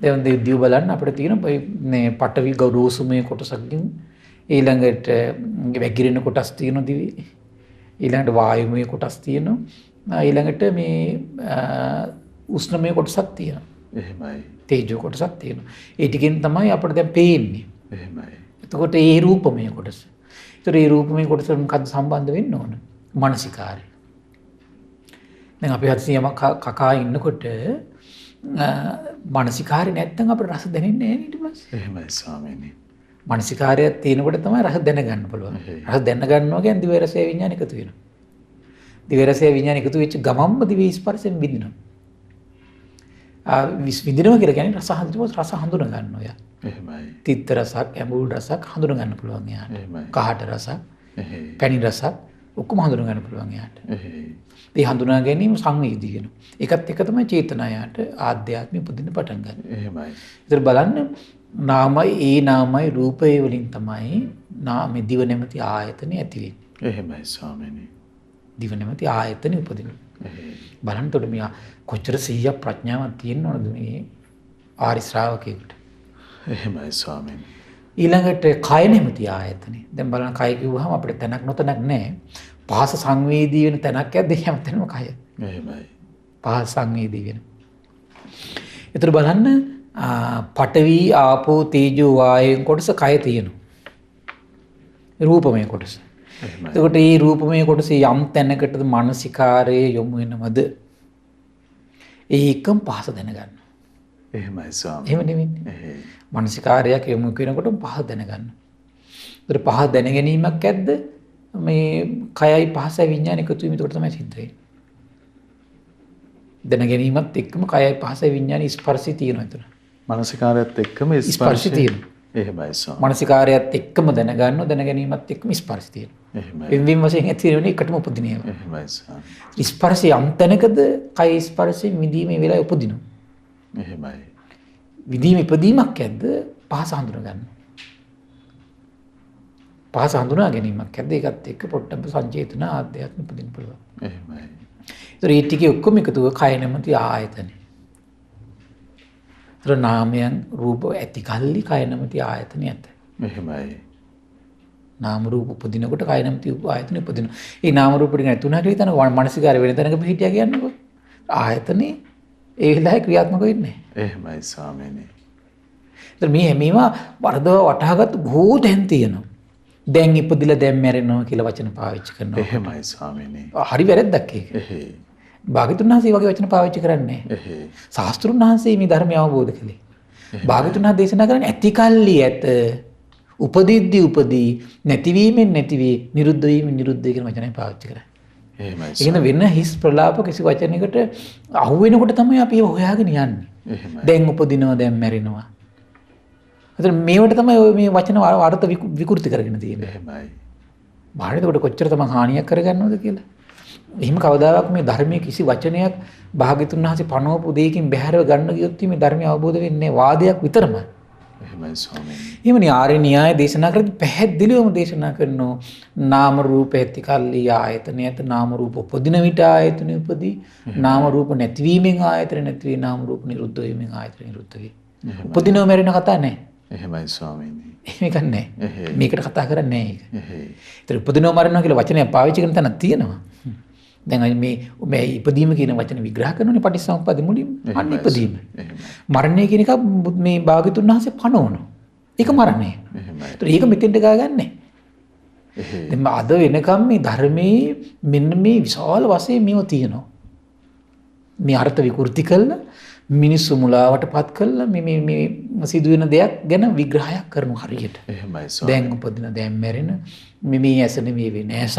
දැන් දිව බලන්න අපිට තියෙන මේ පඨවි ගෞරෝසුමය කොටසකින් ඊළඟට වැగిරෙන කොටස් තියෙනවා දිවේ. ඊළඟට වායුමය කොටස් තියෙනවා. ඊළඟට මේ උෂ්ණමය කොටසක් තියෙනවා. එහෙමයි. තේජෝ කොටසක් තියෙනවා. ඒ ටිකෙන් තමයි අපිට දැන් පේන්නේ. එහෙමයි. එතකොට ඒ රූපමය කොටස. ඒතර ඒ රූපමය කොටස මොකක්ද සම්බන්ධ වෙන්න ඕන? මානසිකාරය. දැන් අපි හදිසියම කකා ඉන්නකොට මානසිකාරය නැත්තම් අපිට රස දැනෙන්නේ නැහැ ඊට පස්සේ. එහෙමයි ස්වාමීනි. මානසිකාරයක් තියෙනකොට තමයි රස දැනගන්න පුළුවන්. රස දැනගන්නවා කියන්නේ දිව රසය විඥාන එකතු වෙනවා. දිව රසය විඥාන එකතු වෙච්ච ගමම්ම දිව ස්පර්ශයෙන් විඳිනවා. විඳිනවා කියලා කියන්නේ රස හඳුන ගන්නවා යා. එහෙමයි. තිත්ත රසක්, ඇඹුල් රසක් හඳුන ගන්න පුළුවන් යාට. එහෙමයි. කහට රසක්, එහෙයි. පැණි රසක් ඔක්කොම හඳුන ගන්න පුළුවන් යාට. එහෙයි. ඒ හඳුනා ගැනීම සංවේදී වෙනවා. ඒකත් එක තමයි චේතනායට ආධ්‍යාත්මය උපදින්න පටන් ගන්න. එහෙමයි. ඒතර බලන්න නාමයි රූපය වලින් තමයි නාම දිව නැමැති ආයතනෙ ඇති වෙන්නේ. එහෙමයි ස්වාමීනි. දිව නැමැති ආයතනෙ උපදිනවා. එහෙයි. බලන්න උඩ මේ කොච්චර සිහියක් ප්‍රඥාවක් තියෙනවද මේ ආරි ශ්‍රාවකයෙකුට. එහෙමයි ස්වාමීනි. ඊළඟට කය නැමැති ආයතනෙ. දැන් බලන්න කය කිව්වහම අපිට තැනක් නොතැනක් නැහැ. පහස සංවේදී වෙන තැනක් ඇද්ද හැමතැනම කය. එහෙමයි. පහස සංවේදී වෙන. ඒතර බලන්න පඨවි ආපෝ තේජෝ වායයෙන් කොටස කය තියෙනවා. රූපමය කොටස. එහෙමයි. එතකොට මේ රූපමය කොටස යම් තැනකටද මානසිකාරයේ යොමු වෙනවද? ඒකම පහස දැනගන්න. එහෙමයි ස්වාමීනි. එහෙම නෙවෙයි. එහෙයි. මානසිකාරයක් යොමු කරනකොට පහස දැනගන්න. ඒතර පහස දැන ගැනීමක් ඇද්ද? මේ කයයි පහසයි විඥාන එකතු වීම එතකොට තමයි සිද්ධ වෙන්නේ. දැන ගැනීමත් එක්කම කයයි පහසයි විඥාන ස්පර්ශي තියෙනවා එතන. මානසිකාරයත් එක්කම ස්පර්ශي තියෙනවා. එහෙමයි ස්වාමීනි. මානසිකාරයත් එක්කම දැනගන්නවා දැන ගැනීමත් එක්කම ස්පර්ශي තියෙනවා. එහෙමයි. වෙන්වීම වශයෙන් ඇති වෙන එකටම උපදින ඒවා. එහෙමයි ස්වාමීනි. ස්පර්ශය යම් තැනකද කය ස්පර්ශයෙන් විඳීමේ වෙලාව උපදිනවා. එහෙමයි. විඳීම ඉපදීමක් ඇද්ද පහස හඳුනා ගන්න. පහස හඳුනා ගැනීමක් ඇද්ද ඒකත් එක්ක පොට්ටබ්බ සංචේතන ආධ්‍යාත්ම උපදින්න පුළුවන්. එහෙමයි. ඒතර මේ ටිකේ ඔක්කොම එකතුව කය නැමැති ආයතනෙ. ඒතර නාමයන් රූප ඇති කල්ලි කය නැමැති ආයතනෙ ඇත. එහෙමයි. නාම රූප උපදිනකොට කය නැමැති ආයතනෙ උපදිනවා. ඒ නාම රූප ටික නැතුණා කියලා හිතන මානසිකාර වෙන තැනක පිහිටියා කියන්නකො. ආයතනෙ ඒ වෙලාවේ ක්‍රියාත්මක වෙන්නේ නැහැ. එහෙමයි ස්වාමීනි. ඒතර මේ හැමීම වරදව වටහාගත් බොහෝ දැන් තියෙනවා. දැන් ඉපදිලා දැන් මැරෙනවා කියලා වචන පාවිච්චි කරනවා. එහෙමයි ස්වාමීනි. හරි වැරද්දක් ඒක. එහෙයි. භාග්‍යතුන් වහන්සේ වගේ වචන පාවිච්චි කරන්නේ නැහැ. එහෙයි. ශාස්ත්‍රුන් වහන්සේ මේ ධර්මය අවබෝධ කළේ. භාග්‍යතුන් වහන්සේ දේශනා කරන්නේ ඇති කල්ලි ඇත. උපදිද්දි උපදී නැතිවීමෙන් නැතිවී නිරුද්ධ වීමෙන් නිරුද්ධ කියන වචනය පාවිච්චි කරන්නේ. එහෙමයි. ඒකන වෙන හිස් ප්‍රලාප කිසි වචනයකට අහු වෙනකොට තමයි අපි ඒව හොයාගෙන යන්නේ. එහෙමයි. දැන් උපදිනවා දැන් මැරෙනවා. ඒතර මේවට තමයි ඔය මේ වචන අර්ථ විකෘති කරගෙන තියෙන්නේ. එහෙමයි. බාහිරට කොට කොච්චර තමයි හානියක් කරගන්නවද කියලා. එහෙම කවදාවත් මේ ධර්මයේ කිසි වචනයක් භාග්‍යතුන් වහන්සේ පනවපු දෙයකින් බැහැරව ගන්න ගියොත් මේ ධර්මය අවබෝධ වෙන්නේ වාදයක් විතරමයි. එහෙමයි ස්වාමීනි. එහෙමනේ ආර්ය න්‍යාය දේශනා කරද්දී පැහැදිලිවම දේශනා කරනවා නාම රූප ඇති කල්ලි ආයතනයත නාම රූප උපදින විට ආයතන උපදී නාම රූප නැතිවීමෙන් ආයතන නැති වී නාම රූප නිරුද්ධ වීමෙන් ආයතන නිරුද්ධ වේ. උපදිනව මැරෙන කතා නැහැ. එහෙමයි ස්වාමීනි. මේක නැහැ. මේකට කතා කරන්නේ නැහැ ඒක. එහෙයි. ඒතර උපදිනව මරනවා කියලා වචනයක් පාවිච්චි කරන තැනක් තියෙනවා. දැන් මේ ඉපදීම කියන වචන විග්‍රහ කරනනේ පටිච්චසමුප්පාද මුලින්ම. අන්න ඉපදීම. මරණය කියන එක මේ භාග්‍යතුන් වහන්සේ පනවනවා. ඒක මරණය. එහෙමයි. ඒතර ඒක මෙතෙන්ට ගාගන්නේ. දැන් අද වෙනකම් මේ ධර්මයේ මෙන්න මේ විශාල වශයෙන් මේව තියෙනවා. මේ අර්ථ විකෘති කළා මිනිස්සු මුලාවටපත් කළා මේ සිදුවෙන දෙයක් ගැන විග්‍රහයක් කරනවා හරියට. එහෙමයි. දැන් උපදින දැන් මැරෙන මේ ඇස නෙමෙයි වෙන්නේ ඇස.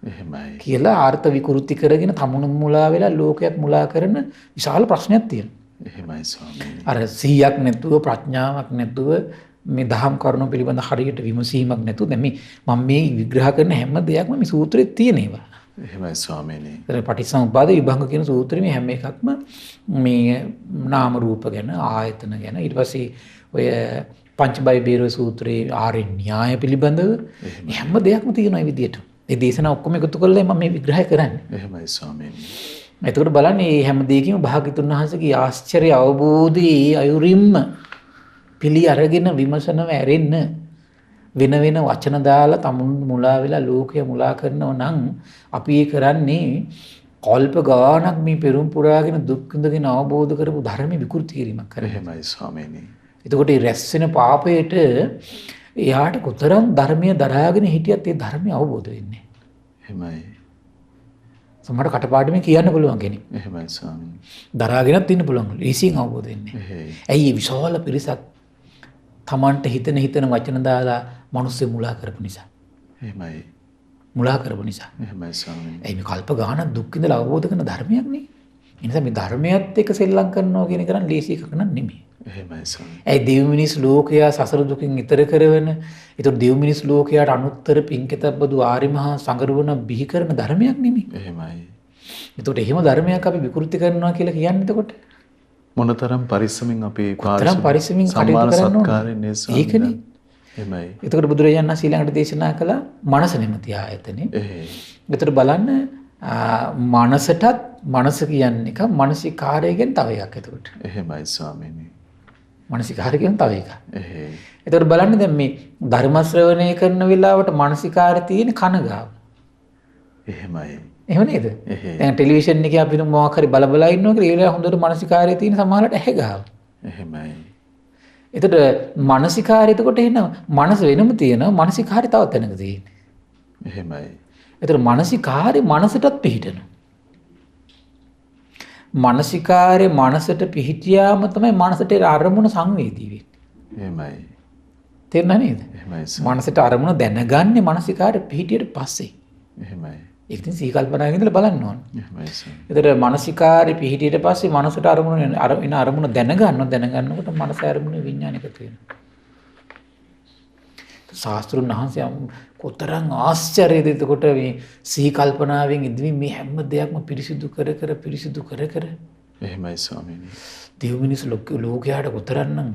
එහෙමයි. කියලා අර්ථ විකෘති කරගෙන තමුණු මුලා වෙලා ලෝකයක් මුලා කරන විශාල ප්‍රශ්නයක් තියෙනවා. එහෙමයි ස්වාමීනි. අර 100ක් නැතුව ප්‍රඥාවක් නැතුව මේ දහම් කරුණු පිළිබඳ හරියට විමසීමක් නැතුව දැන් මම මේ විග්‍රහ කරන හැම දෙයක්ම මේ සූත්‍රයේ තියෙන ඒවා. එහෙමයි ස්වාමීනි. ඒතර පටිච්චසමුප්පාද විභංග කියන සූත්‍රයේ මේ හැම එකක්ම මේ නාම රූප ගැන ආයතන ගැන ඊට පස්සේ ඔය පංචබයිබේර සූත්‍රයේ ආර්ය න්‍යාය පිළිබඳව හැම දෙයක්ම තියෙනවා මේ විදිහට. ඒ දේශනා ඔක්කොම එකතු කරලා මම මේ විග්‍රහය කරන්නේ. එහෙමයි ස්වාමීනි. එතකොට බලන්න මේ හැම දෙයකින්ම භාග්‍යතුන් වහන්සේගේ ආශ්චර්ය අවබෝධයේ අයුරින්ම පිළි අරගෙන විමසනව ඇරෙන්න වෙන වෙන වචන දාලා තමුන් මුලා වෙලා ලෝකය මුලා කරනව නම් අපි ඒ කරන්නේ කල්ප ගානක් මේ පෙරම් පුරාගෙන දුක් විඳගෙන අවබෝධ කරපු ධර්ම විකෘති කිරීමක් කරනවා. එහෙමයි ස්වාමීනි. එතකොට මේ රැස් වෙන පාපයට එයාට කොතරම් ධර්මය දරාගෙන හිටියත් ඒ ධර්මය අවබෝධ වෙන්නේ නැහැ. එහෙමයි. සමහර කටපාඩමේ කියන්න පුළුවන් කෙනෙක්. එහෙමයි ස්වාමීනි. දරාගෙනත් ඉන්න පුළුවන්. ඊසින් අවබෝධ වෙන්නේ. ඇයි මේ විශාල පිරිසක් තමන්ට හිතන වචන දාලා මිනිස්සු මුලා කරපු නිසා. එහෙමයි. මුලා කරපු නිසා. එහෙමයි ස්වාමීනි. ඇයි මේ කල්ප ගානක් දුක් විඳලා අවබෝධ කරන ධර්මයක් නේ. ඒ නිසා මේ ධර්මයත් එක්ක සෙල්ලම් කරනවා කියන එක නම් ලේසි එකක් නන් නෙමෙයි. එහෙමයි ස්වාමීනි. ඇයි දෙව් මිනිස් ලෝකයා සසර දුකින් ඈතර කරවන. ඒතර දෙව් මිනිස් ලෝකයාට අනුත්තර පින්කෙතබ්බදු ආරි මහා සංගරුවන බිහි කරන ධර්මයක් නෙමෙයි. එහෙමයි. ඒතකොට එහෙම ධර්මයක් අපි විකෘති කරනවා කියලා කියන්නේ එතකොට මොනතරම් පරිස්සමින් අපි තරම් පරිස්සමින් කටයුතු කරන්න ඕනේ. ඒකනේ. එහෙමයි. එතකොට බුදුරජාණන් වහන්සේ ඊළඟට දේශනා කළා මනස නෙමෙති ආයතනේ. එතකොට බලන්න මනසටත් මනස කියන්නේ එක මානසිකාරයෙන් තව එකක් එතකොට. එහෙමයි ස්වාමීනි. මානසිකාරයෙන් තව එකක්. එතකොට බලන්න දැන් මේ ධර්ම ශ්‍රවණය කරන වෙලාවට මානසිකාරය තියෙන කන ගාව. එහෙමයි. එහෙම නේද? දැන් ටෙලිවිෂන් එකේ අපි මොකක් හරි බල බල ඉන්නවා කියලා ඒ වෙලාව හොඳට මානසිකාරය තියෙන සමහරට ඇහැ ගාව. එහෙමයි. එතකොට මානසිකාරය එතකොට එනවා මනස වෙනම තියෙනවා මානසිකාරය තව තැනක තියෙන්නේ. එහෙමයි. එතකොට මානසිකාරය මනසටත් පිහිටනවා. මානසිකාරය මනසට පිහිටියාම තමයි මනසට අරමුණ සංවේදී වෙන්නේ. එහෙමයි. තේරුණා නේද? එහෙමයි. මනසට අරමුණ දැනගන්නේ මානසිකාරය පිහිටියට පස්සේ. එහෙමයි. ඒක ඉතින් සී කල්පනාවෙන් ඉඳලා බලන්න ඕන. එහෙමයි. එතකොට මානසිකාරය පිහිටියට පස්සේ මනසට අරමුණ දැනගන්නකොට මනස අරමුණ විඥාන එකතු වෙනවා. ශාස්ත්‍රුන් වහන්සේ කොතරම් ආශ්චර්යද එතකොට මේ සී කල්පනාවෙන් ඉදවි මේ හැම දෙයක්ම පිරිසිදු කර එහෙමයි ස්වාමීනි. දෙව් මිනිස් ලෝකයට කොතරම්නම්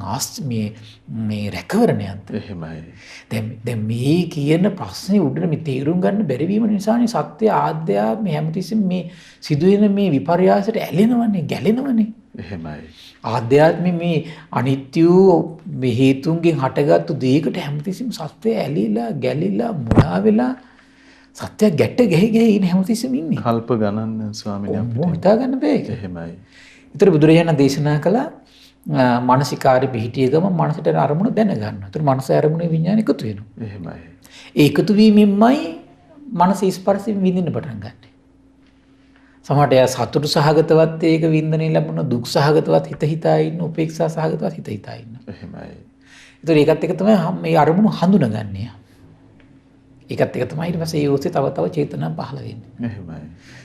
මේ රැකවරණයක්ද. එහෙමයි. දැන් මේ කියන ප්‍රශ්නේ උඩට මේ තේරුම් ගන්න බැරි වීම නිසානේ සත්‍ය ආද්‍යාත්මය හැමතිස්සෙම මේ සිදුවෙන මේ විපර්යාසයට ඇලෙනවනේ, ගැලෙනවනේ. එහෙමයි. ආධ්‍යාත්මය මේ අනිත්‍ය වූ මේ හේතුන්ගෙන් හටගත්තු දෙයකට හැමතිස්සෙම සත්‍ය ඇලිලා, ගැලිලා, මුලා වෙලා සත්‍ය ගැට ගැහි ඉන්න හැමතිස්සෙම ඉන්නේ. කල්ප ගණන් ස්වාමීනි අපිට. මොකද හිතා ගන්න බෑ ඒක. එහෙමයි. ඊතර බුදුරජාණන් දේශනා කළා මානසිකාරය පිහිටිය ගම මනසට අරමුණ දැනගන්න. ඊතර මනස අරමුණේ විඥාන එකතු වෙනවා. එහෙමයි. ඒ එකතු වීමෙන්මයි මනස ස්පර්ශයෙන් විඳින්න පටන් ගන්න. සමහරට එයා සතුටු සහගතවත් ඒක වින්දනය ලැබුණ දුක් සහගතවත් හිතා ඉන්න උපේක්ෂා සහගතවත් හිතා ඉන්න. එහෙමයි. ඒතර ඒකත් එක තමයි මේ අරමුණු හඳුනගන්නේ. ඒකත් එක තමයි ඊට පස්සේ ඒ ඔස්සේ තව චේතනා පහළ වෙන්නේ. එහෙමයි.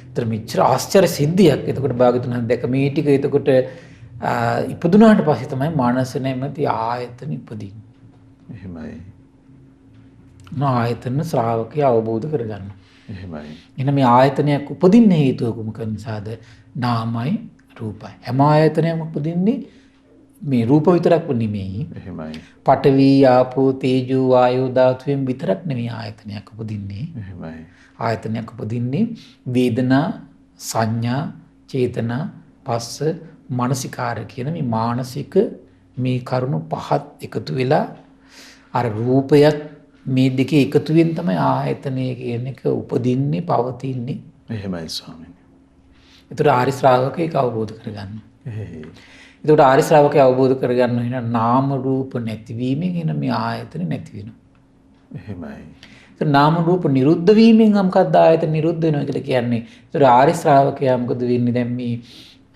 ඒතර මෙච්චර ආශ්චර්ය සිද්ධියක්. එතකොට භාගතුන් දැක මේ ටික එතකොට ඉපදුනාට පස්සේ තමයි මානස නැමැති ආයතන ඉපදින්නේ. එහෙමයි. ආයතන ශ්‍රාවකය අවබෝධ කරගන්න. එහෙමයි. එන මේ ආයතනයක් උපදින්න හේතුව කුමක නිසාද? නාමයි රූපයි. හැම ආයතනයක්ම උපදින්නේ මේ රූප විතරක් නෙමෙයි. එහෙමයි. පඨවි ආපෝ තේජෝ වායෝ ධාතුවෙන් විතරක් නෙමෙයි ආයතනයක් උපදින්නේ. එහෙමයි. ආයතනයක් උපදින්නේ වේදනා, සංඥා, චේතනා, පස්ස, මානසිකාර කියන මේ මානසික මේ කරුණු පහත් එකතු වෙලා අර රූපයත් මේ දෙකේ එකතුවෙන් තමයි ආයතනය කියන එක උපදින්නේ, පවතින්නේ. එහෙමයි ස්වාමීනි. ඒතර ආරි ශ්‍රාවකයෙක් අවබෝධ කරගන්න. එහෙයි. ඒතර ආරි ශ්‍රාවකයා අවබෝධ කරගන්න වෙන නාම රූප නැතිවීමෙන් එන මේ ආයතන නැති වෙනවා. එහෙමයි. ඒතර නාම රූප නිරුද්ධ වීමෙන් මොකක්ද ආයතන නිරුද්ධ වෙනවා කියලා කියන්නේ. ඒතර ආරි ශ්‍රාවකයා මොකද වෙන්නේ දැන් මේ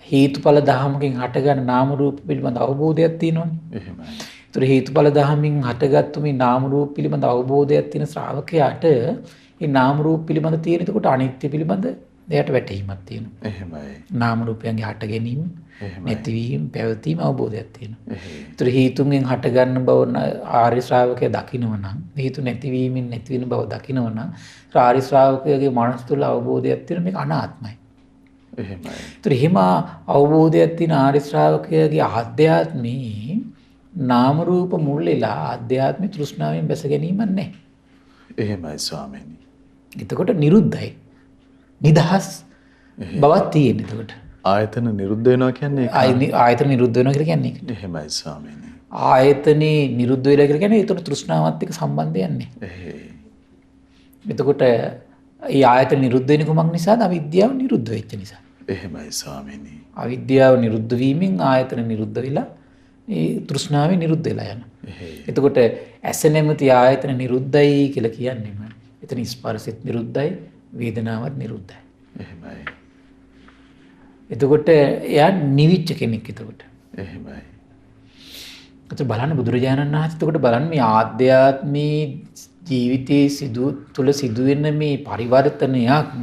හේතුඵල ධහමකින් හටගන්න නාම රූප පිළිබඳ අවබෝධයක් තියෙනවනේ. එහෙමයි. ඒතර හේතුඵල ධහමින් හටගත්තු මේ නාම රූප පිළිබඳ අවබෝධයක් තියෙන ශ්‍රාවකයාට මේ නාම රූප පිළිබඳ තියෙන එතකොට අනිත්‍ය පිළිබඳ එයාට වැටහීමක් තියෙනවා. එහෙමයි. නාම රූපයන්ගේ හට ගැනීම, නැතිවීම, පැවතීම අවබෝධයක් තියෙනවා. එහෙයි. ඒතර හේතුන්ගෙන් හටගන්න බව ආර්ය ශ්‍රාවකයා දකිනවා නම්, හේතු නැතිවීමෙන් නැති වෙන බව දකිනවා නම්, ආර්ය ශ්‍රාවකයාගේ මනස තුළ අවබෝධයක් තියෙන මේක අනාත්මයි. එහෙමයි. ඒතර එහෙම අවබෝධයක් තියෙන ආර්ය ශ්‍රාවකයාගේ ආධ්‍යාත්මී නාම රූප මුල් වෙලා ආධ්‍යාත්මික තෘෂ්ණාවෙන් බැස ගැනීමක් නැහැ. එහෙමයි ස්වාමීනි. එතකොට නිරුද්ධයි. නිදහස් බවක් තියෙන එතකොට. ආයතන නිරුද්ධ වෙනවා කියන්නේ ආයතන නිරුද්ධ වෙනවා කියලා කියන්නේ ඒකට. එහෙමයි ස්වාමීනි. ආයතනේ නිරුද්ධ වෙලා කියලා කියන්නේ ඒතර තෘෂ්ණාවත් එක්ක සම්බන්ධයක් නැහැ. එතකොට ඒ ආයතන නිරුද්ධ වෙන්නේ කුමක් නිසාද? අවිද්‍යාව නිරුද්ධ වෙච්ච නිසා. එහෙමයි ස්වාමීනි. අවිද්‍යාව නිරුද්ධ වීමෙන් ආයතන නිරුද්ධ වෙලා ඒ තෘෂ්ණාවේ නිරුද්ධ වෙලා යනවා. එතකොට ඇස නැමැති ආයතන නිරුද්ධයි කියලා කියන්නේම එතන ස්පර්ශෙත් නිරුද්ධයි, වේදනාවත් නිරුද්ධයි. එහෙමයි. එතකොට එයා නිවිච්ච කෙනෙක් එතකොට. එහෙමයි. එතකොට බලන්න බුදුරජාණන් වහන්සේ එතකොට බලන්න මේ ආධ්‍යාත්මී ජීවිතයේ තුල සිදුවෙන මේ පරිවර්තනයක්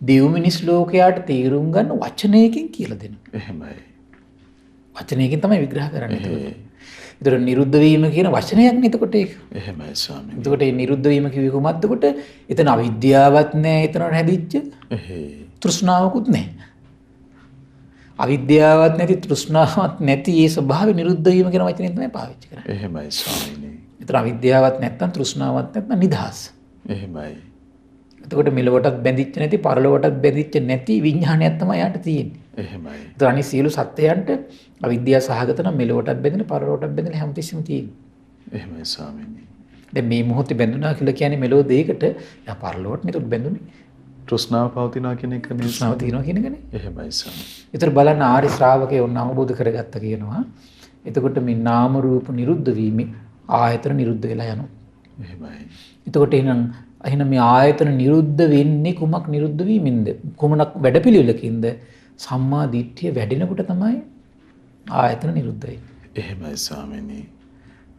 දෙව් මිනිස් ලෝකයට තේරුම් ගන්න වචනයකින් කියලා දෙනවා. එහෙමයි. වචනයකින් තමයි විග්‍රහ කරන්නේ. ඒතර නිරුද්ධ වීම කියන වචනයක් නේ එතකොට ඒක. එහෙමයි ස්වාමීනි. එතකොට මේ නිරුද්ධ වීම කිව්වේ කොහොමද? එතකොට එතන අවිද්‍යාවක් නැහැ, එතන හැදිච්ච තෘෂ්ණාවකුත් නැහැ. අවිද්‍යාවක් නැති තෘෂ්ණාවක් නැති ඒ ස්වභාවය නිරුද්ධ වීම කියන වචනේ තමයි පාවිච්චි කරන්නේ. එහෙමයි ස්වාමීනි. එතන අවිද්‍යාවක් නැත්නම් තෘෂ්ණාවක් නැත්නම් නිදහස්. එහෙමයි. එතකොට මෙලොවටත් බැඳිච්ච නැති පරලොවටත් බැඳිච්ච නැති විඥානයක් තමයි යාට තියෙන්නේ. එහෙමයි. ඒතර අනිත් සියලු සත්‍යයන්ට අවිද්‍යාව සහගත නම් මෙලොවටත් බැඳෙන පරලොවටත් බැඳෙන හැමතිස්සෙම තියෙන්නේ. එහෙමයි ස්වාමීනි. දැන් මේ මොහොතේ බැඳුනා කියලා කියන්නේ මෙලොව දෙයකට යා පරලොවට නෙත් බැඳුනේ. තෘෂ්ණාව පවතිනවා කියන එක නේ. තෘෂ්ණාව තියෙනවා කියන එකනේ. එහෙමයි ස්වාමීනි. ඒතර බලන්න ආර්ය ශ්‍රාවකයෝ ඔන්න අවබෝධ කරගත්ත කියනවා. එතකොට මේ නාම රූප නිරුද්ධ වීමෙන් ආයතන නිරුද්ධ වෙලා යනවා. එහෙමයි. එතකොට එහෙනම් මේ ආයතන නිරුද්ධ වෙන්නේ කුමක් නිරුද්ධ වීමෙන්ද? කුමනක් වැඩපිළිවෙලකින්ද? සම්මා දිට්ඨිය වැඩෙනකොට තමයි ආයතන නිරුද්ධ වෙන්නේ. එහෙමයි ස්වාමීනි.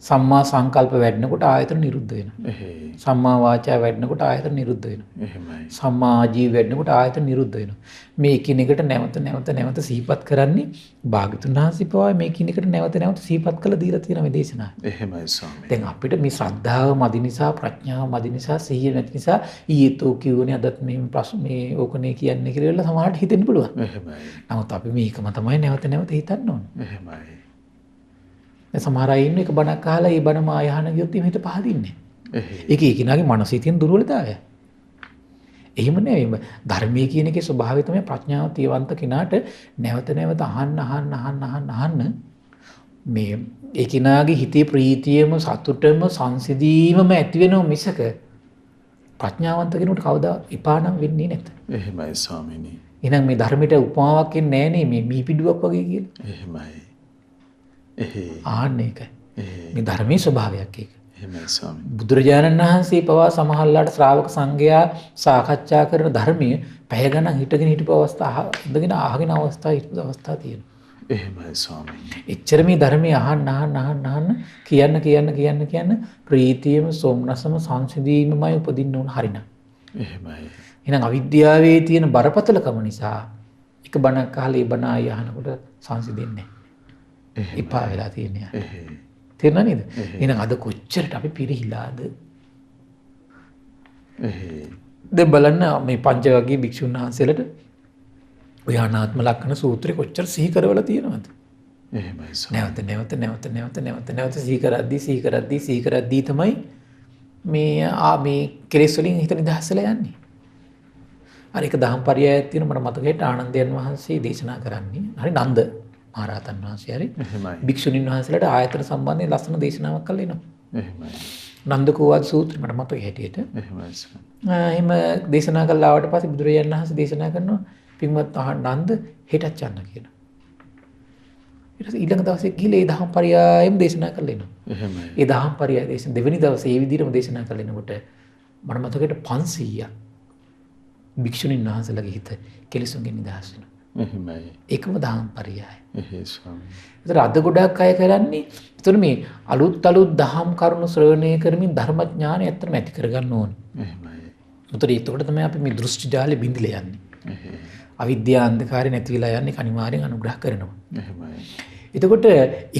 සම්මා සංකල්ප වැඩෙනකොට ආයතන නිරුද්ධ වෙනවා. එහෙයි. සම්මා වාචා වැඩෙනකොට ආයතන නිරුද්ධ වෙනවා. එහෙමයි. සම්මා ආජීව වැඩෙනකොට ආයතන නිරුද්ධ වෙනවා. මේ එකිනෙකට නැවත සිහිපත් කරන්නේ භාග්‍යතුන් වහන්සේ පවා මේ එකිනෙකට නැවත සිහිපත් කළ දීලා තියෙන මේ දේශනාව. එහෙමයි ස්වාමීනි. දැන් අපිට මේ ශ්‍රද්ධාව මදි නිසා, ප්‍රඥාව මදි නිසා, සිහිය නැති නිසා ඊයේතෝ කියෝනේ අදත් මේ ප්‍රශ්න මේ ඕකනේ කියන්නේ කියලා සමහරට හිතෙන්න පුළුවන්. එහෙමයි. නමුත් අපි මේකම තමයි නැවත හිතන්න ඕනේ. එහෙමයි. දැන් සමහර අය ඉන්න එක බණක් අහලා ඒ බණ මායහන ගියොත් එහෙම හිත පහදින්නේ. එහෙයි. ඒක ඒකිනාගේ මනසේ තියෙන දුර්වලතාවය. එහෙම නෙවෙයි. ධර්මයේ කියන එකේ ස්වභාවය තමයි ප්‍රඥාව තියවන්ත කෙනාට නැවත අහන්න මේ ඒකිනාගේ හිතේ ප්‍රීතියම සතුටම සංසිඳීමම ඇති වෙනව මිසක ප්‍රඥාවන්ත කෙනෙකුට කවදා එපානම් වෙන්නේ නැත. එහෙමයි ස්වාමීනි. එහෙනම් මේ ධර්මයට උපමාවක් එන්නේ නැහැ නේ මේ මීපිඩුවක් වගේ කියලා. එහෙමයි. එහෙයි. ආන්න ඒකයි. මේ ධර්මයේ ස්වභාවයක් ඒක. එහෙමයි ස්වාමීනි. බුදුරජාණන් වහන්සේ පවා සමහරලාට ශ්‍රාවක සංඝයා සාකච්ඡා කරන ධර්මයේ පැය ගණන් හිටපු අවස්ථා ඉඳගෙන අහගෙන අවස්ථා තියෙනවා. එහෙමයි ස්වාමීනි. එච්චර මේ ධර්මයේ අහන්න කියන්න ප්‍රීතියම සෝමනසම සංසිඳීමමයි උපදින්න ඕන හරිනම්. එහෙමයි. එහෙනම් අවිද්‍යාවේ තියෙන බරපතලකම නිසා එක බණක් අහලා ඒ බණ ආය අහනකොට සංසිඳෙන්නේ නැහැ. එපා වෙලා තියෙනවා. එහෙයි. තේරුණා නේද? එහෙනම් අද කොච්චරට අපි පිරිහිලාද? දැන් බලන්න මේ පංචවග්ගී භික්ෂුන් වහන්සේලාට ඔය අනාත්ම ලක්ෂණ සූත්‍රේ කොච්චර සිහි කරවලා තියෙනවද? එහෙමයි සර්. නැවත සිහි කරද්දී තමයි මේ කෙලෙස් වලින් හිත නිදහස් වෙලා යන්නේ. අර එක දහම් පරයයක් තියෙන මට මතකයට ආනන්දයන් වහන්සේ දේශනා කරන්නේ. හරි නන්ද මහරහතන් වහන්සේ හරි භික්ෂුණීන් වහන්සේලාට ආයතන සම්බන්ධයෙන් ලස්සන දේශනාවක් කළා එනවා. එහෙමයි. නන්දකෝවාද සූත්‍රය මට මතකයි හැටියට. එහෙමයි සර්. එහෙම දේශනා කළා ආවට පස්සේ බුදුරජාණන් වහන්සේ දේශනා කරනවා පින්වත් නන්ද හෙටත් යන්න කියලා. ඊට පස්සේ ඊළඟ දවසේ ගිහලා ඒ දහම් පරයයම දේශනා කළා එනවා. එහෙමයි. ඒ දහම් පරයය දේශන දෙවෙනි දවසේ ඒ විදිහටම දේශනා කළා එනකොට මට මතකයට 500ක් භික්ෂුණීන් වහන්සේලාගේ හිත කෙලෙසුන්ගෙන් නිදහස් වෙනවා. එහෙමයි. ඒකම දහම් පරයයයි. එහෙයි ස්වාමී. ඒතර අද ගොඩක් අය කරන්නේ ඒතර මේ අලුත් දහම් කරුණු ශ්‍රවණය කරමින් ධර්මඥානය ඇත්තටම ඇති කරගන්න ඕනේ. එහෙමයි. ඒතකොට තමයි අපි මේ දෘෂ්ටි ජාලෙ බිඳිලා යන්නේ. එහෙයි. අවිද්‍යා අන්ධකාරය නැති වෙලා යන්නේ අනිවාර්යෙන් අනුග්‍රහ කරනවා. එහෙමයි. එතකොට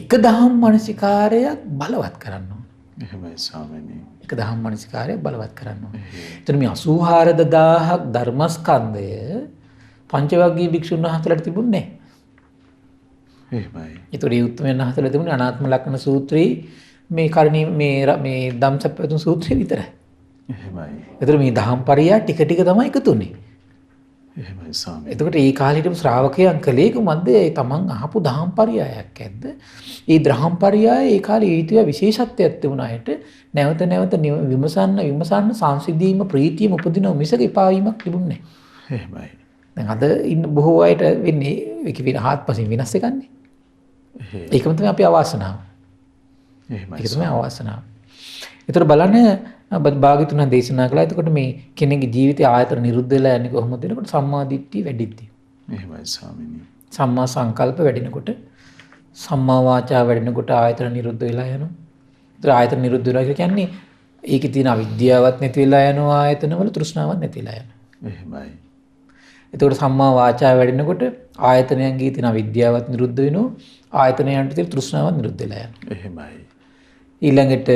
එක දහම් මනසිකාරයක් බලවත් කරන්න ඕනේ. එහෙමයි ස්වාමීනි. එක දහම් මනසිකාරයක් බලවත් කරන්න ඕනේ. එතන මේ 84000ක් ධර්මස්කන්ධය පංචවග්ගී භික්ෂුන් වහන්සේලාට තිබුණේ නැහැ. එහෙමයි. ඒතකොට ඒ උත්තරයන් වහන්සේලා තිබුණේ අනාත්ම ලක්ෂණ සූත්‍රයේ මේ කරණී මේ ධම්සප්පවතුන් සූත්‍රය විතරයි. එහෙමයි. ඒතර මේ දහම් පරියා ටික තමයි එකතුනේ. එහෙමයි ස්වාමීනි. එතකොට ඒ කාලේ හිටපු ශ්‍රාවකයන් කලේ කුමක්ද? ඒ තමන් අහපු දහම් පරයයක් ඇද්ද? ඒ දහම් පරයය ඒ කාලේ ඊට විශේෂත්වයක් තිබුණා හිට නැවත නැවත විමසන්න සංසිඳීම ප්‍රීතියම උපදින මිසක එපා වීමක් තිබුණේ නැහැ. එහෙමයි. දැන් අද ඉන්න බොහෝ අයට වෙන්නේ ඒක හාත්පසින් වෙනස් එකන්නේ. ඒකම තමයි අපි අවාසනාව. එහෙමයි. ඒක තමයි අවාසනාව. ඒතර බලන්න භාග්‍යතුන් දේශනා කළා. එතකොට මේ කෙනෙකුගේ ජීවිතයේ ආයතන නිරුද්ධ වෙලා යන්නේ කොහොමද? එනකොට සම්මා දිට්ඨිය වැඩිද්දී. එහෙමයි ස්වාමීනි. සම්මා සංකල්ප වැඩෙනකොට සම්මා වාචා වැඩෙනකොට ආයතන නිරුද්ධ වෙලා යනවා. ඒතර ආයතන නිරුද්ධ වෙනවා කියන්නේ ඒකේ තියෙන අවිද්‍යාවත් නැති වෙලා යනවා ආයතනවල තෘෂ්ණාවක් නැති වෙලා යනවා. එහෙමයි. එතකොට සම්මා වාචා වැඩෙනකොට ආයතනයන්ගේ තියෙන අවිද්‍යාවත් නිරුද්ධ වෙනවා. ආයතනයන්ට තියෙන තෘෂ්ණාවත් නිරුද්ධ වෙලා යනවා. එහෙමයි. ඊළඟට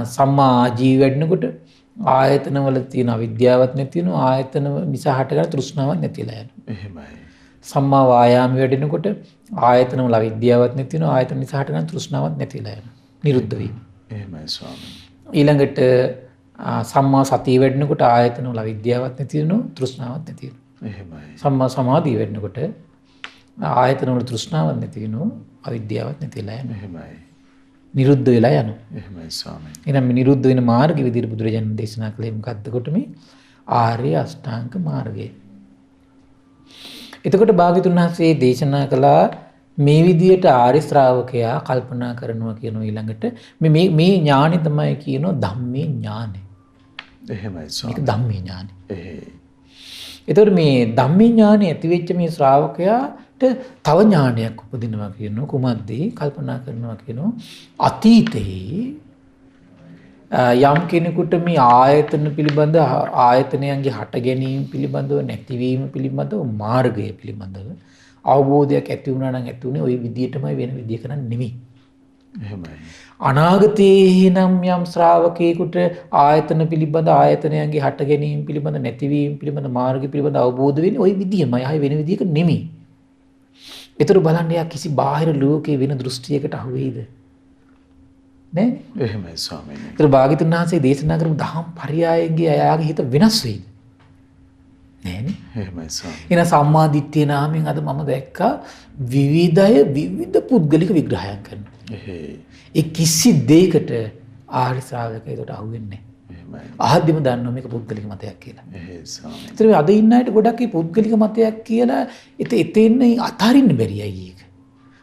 සම්මා ආජීව වැඩෙනකොට ආයතනවල තියෙන අවිද්‍යාවත් නැති වෙනවා. ආයතන නිසා හටගන්න තෘෂ්ණාවක් නැති වෙලා යනවා. එහෙමයි. සම්මා වායාම වැඩෙනකොට ආයතනවල අවිද්‍යාවක් නැති වෙනවා. ආයතන නිසා හටගන්න තෘෂ්ණාවක් නැති වෙලා යනවා. නිරුද්ධ වීම. එහෙමයි ස්වාමීනි. ඊළඟට සම්මා සතිය වැඩෙනකොට ආයතනවල අවිද්‍යාවක් නැති වෙනවා. තෘෂ්ණාවක් නැති වෙනවා. එහෙමයි. සම්මා සමාධිය වැඩෙනකොට ආයතනවල තෘෂ්ණාවක් නැති වෙනවා. අවිද්‍යාවක් නැති වෙලා යනවා. එහෙමයි. නිරුද්ධ වෙලා යනවා. එහෙමයි ස්වාමීනි. එහෙනම් මේ නිරුද්ධ වෙන මාර්ගය විදිහට බුදුරජාණන් දේශනා කළේ මොකක්ද? කොට මේ ආර්ය අෂ්ටාංග මාර්ගය. එතකොට භාග්‍යතුන් වහන්සේ දේශනා කළා මේ විදිහට ආර්ය ශ්‍රාවකයා කල්පනා කරනවා කියන ඊළඟට මේ ඥානෙ තමයි කියනවා ධම්මේ ඥානෙ. එහෙමයි මේක ස්වාමීනි. ධම්මේ ඥානෙ. එහෙයි. එතකොට මේ ධම්මේ ඥානෙ ඇති වෙච්ච මේ ශ්‍රාවකයාට තව ඥානයක් උපදිනවා කියනවා. කුමක්ද? කල්පනා කරනවා කියනවා අතීතේ යම් කෙනෙකුට මේ ආයතන පිළිබඳ ආයතනයන්ගේ හට ගැනීම පිළිබඳව නැතිවීම පිළිබඳව මාර්ගය පිළිබඳව අවබෝධයක් ඇති වුණා නම් ඇති උනේ ওই විදියටමයි වෙන විදියක නෙමෙයි. එහෙමයි. අනාගතයේ නම් යම් ශ්‍රාවකයෙකුට ආයතන පිළිබඳ ආයතනයන්ගේ හට ගැනීම පිළිබඳ නැතිවීම පිළිබඳ මාර්ගය පිළිබඳ අවබෝධ වෙන්නේ ওই විදියමයි. ආයි වෙන විදියක නෙමෙයි. ඒතර බලන්න යා කිසි බාහිර ලෝකේ වෙන දෘෂ්ටියකට අහු වෙයිද? නෑ. එහෙමයි ස්වාමීනි. ඒතර භාග්‍යතුන් වහන්සේ දේශනා කරපු දහම් පරයයන්ගේ අයාගේ හිත වෙනස් වෙයිද? නෑනේ. එහෙමයි ස්වාමීනි. එන සම්මා දිට්ඨිය නාමයෙන් අද මම දැක්කා විවිධ පුද්ගලික විග්‍රහයන් කරනවා. එහෙයි. ඒ කිසි දෙයකට ආර්ය ශ්‍රාවකයෙකුට අහු වෙන්නේ නෑ. එහෙමයි. ආද්‍යම දන්නවා මේක පුද්ගලික මතයක් කියලා. එහෙයි ස්වාමීනි. ඒතර අද ඉන්න අයට ගොඩක් මේ පුද්ගලික මතයක් කියලා එතෙන්න අතහරින්න බැරියයි ඒක.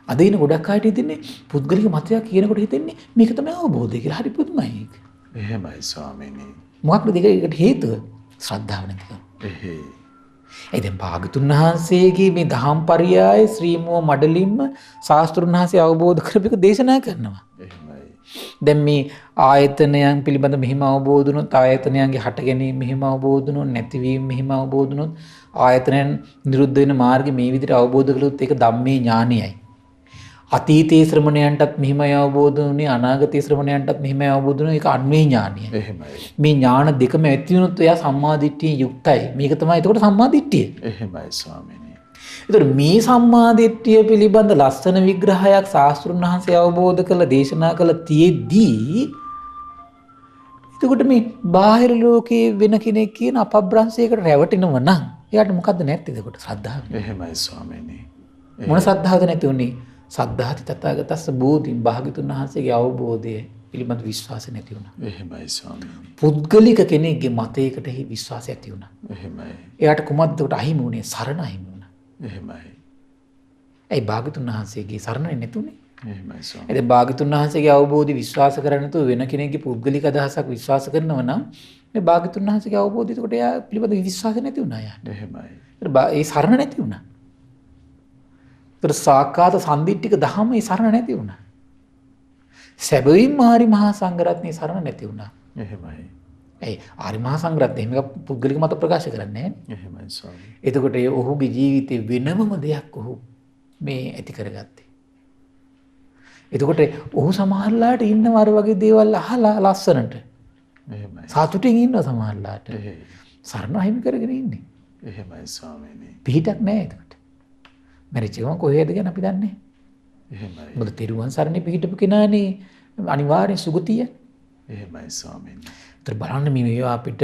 අද ඉන්න ගොඩක් අයට හිතෙන්නේ පුද්ගලික මතයක් කියනකොට හිතෙන්නේ මේක තමයි අවබෝධය කියලා. හරි පුදුමයි ඒක. එහෙමයි ස්වාමීනි. මොකක්ද ඒකට හේතුව? ශ්‍රද්ධාව නැතිකම. එහෙයි. ඒ දැන් භාගතුන් වහන්සේගේ මේ දහම් පරයය ශ්‍රීමෝ මඩලින්ම ශාස්ත්‍රුන් වහන්සේ අවබෝධ කරපිට දේශනා කරනවා. එහෙමයි. දැන් මේ ආයතනයන් පිළිබඳ මෙහිම අවබෝධ වුණොත් ආයතනයන්ගේ හට ගැනීම මෙහිම අවබෝධ වුණොත් නැතිවීම මෙහිම අවබෝධ වුණොත් ආයතනයන් නිරුද්ධ වෙන මාර්ගය මේ විදිහට අවබෝධ කළොත් ඒක ධම්මේ ඥානයයි. අතීතයේ ශ්‍රමණයන්ටත් මෙහිමයි අවබෝධ වුණේ අනාගතයේ ශ්‍රමණයන්ටත් මෙහිමයි අවබෝධ වුණේ ඒක අන්වේ ඥානයයි. එහෙමයි. මේ ඥාන දෙකම ඇති වුණොත් එයා සම්මා දිට්ඨියෙන් යුක්තයි. මේක තමයි එතකොට සම්මා දිට්ඨිය. එහෙමයි ස්වාමීනි. එතකොට මේ සම්මා දිට්ඨිය පිළිබඳ ලස්සන විග්‍රහයක් ශාස්ත්‍රුන් වහන්සේ අවබෝධ කළ දේශනා කළ තියේදී එතකොට මේ බාහිර ලෝකයේ වෙන කෙනෙක් කියන අපබ්‍රංශයකට රැවටෙනව නම් එයාට මොකද්ද නැත්තේ එතකොට ශ්‍රද්ධාව. එහෙමයි ස්වාමීනි. මොන ශ්‍රද්ධාවද නැති උනේ? සද්ධාති තථාගතස්ස බෝධින් භාග්‍යතුන් වහන්සේගේ අවබෝධය පිළිබඳ විශ්වාසය නැති වුණා. එහෙමයි ස්වාමීනි. පුද්ගලික කෙනෙක්ගේ මතයකට විශ්වාසය ඇති වුණා. එහෙමයි. එයාට කුමක්ද උට අහිමි වුණේ? සරණ අහිමි වුණා. එහෙමයි. ඒ භාග්‍යතුන් වහන්සේගේ සරණ නැතුනේ. එහෙමයි ස්වාමීනි. එතෙ භාග්‍යතුන් වහන්සේගේ අවබෝධය විශ්වාස කරන්නේ නැතුව වෙන කෙනෙක්ගේ පුද්ගලික අදහසක් විශ්වාස කරනව නම් මේ භාග්‍යතුන් වහන්සේගේ අවබෝධය එතකොට එයා පිළිබඳ විශ්වාසය නැති වුණා යාට. එහෙමයි. ඒ සරණ නැති වුණා. ඒතර සාකාත සම්දිට්ඨික ධම්ම ඒ සරණ නැති වුණා. සැබවින්ම ආරි මහා සංඝරත්නයේ සරණ නැති වුණා. එහෙමයි. ඒ ආරි මහා සංඝරත්නය එහෙම පුද්ගලික මත ප්‍රකාශ කරන්නේ නැහැ. එහෙමයි ස්වාමීනි. එතකොට ඒ ඔහුගේ ජීවිතේ වෙනමම දෙයක් ඔහු මේ ඇති කරගත්තේ. එතකොට ඔහු සමහරලාට ඉන්නව අර වගේ දේවල් අහලා ලස්සනට. එහෙමයි. සතුටින් ඉන්නවා සමහරලාට. එහෙයි. සරණ අහිමි කරගෙන ඉන්නේ. එහෙමයි ස්වාමීනි. පිහිටක් නැහැ එතකොට. මැරිච්ච ගමන් කොහෙද ගැන අපි දන්නේ. එහෙමයි. මොකද තෙරුවන් සරණේ පිහිටපු කෙනානේ අනිවාර්යෙන් සුගතිය. එහෙමයි ස්වාමීනි. ඒතර බලන්න මේවා අපිට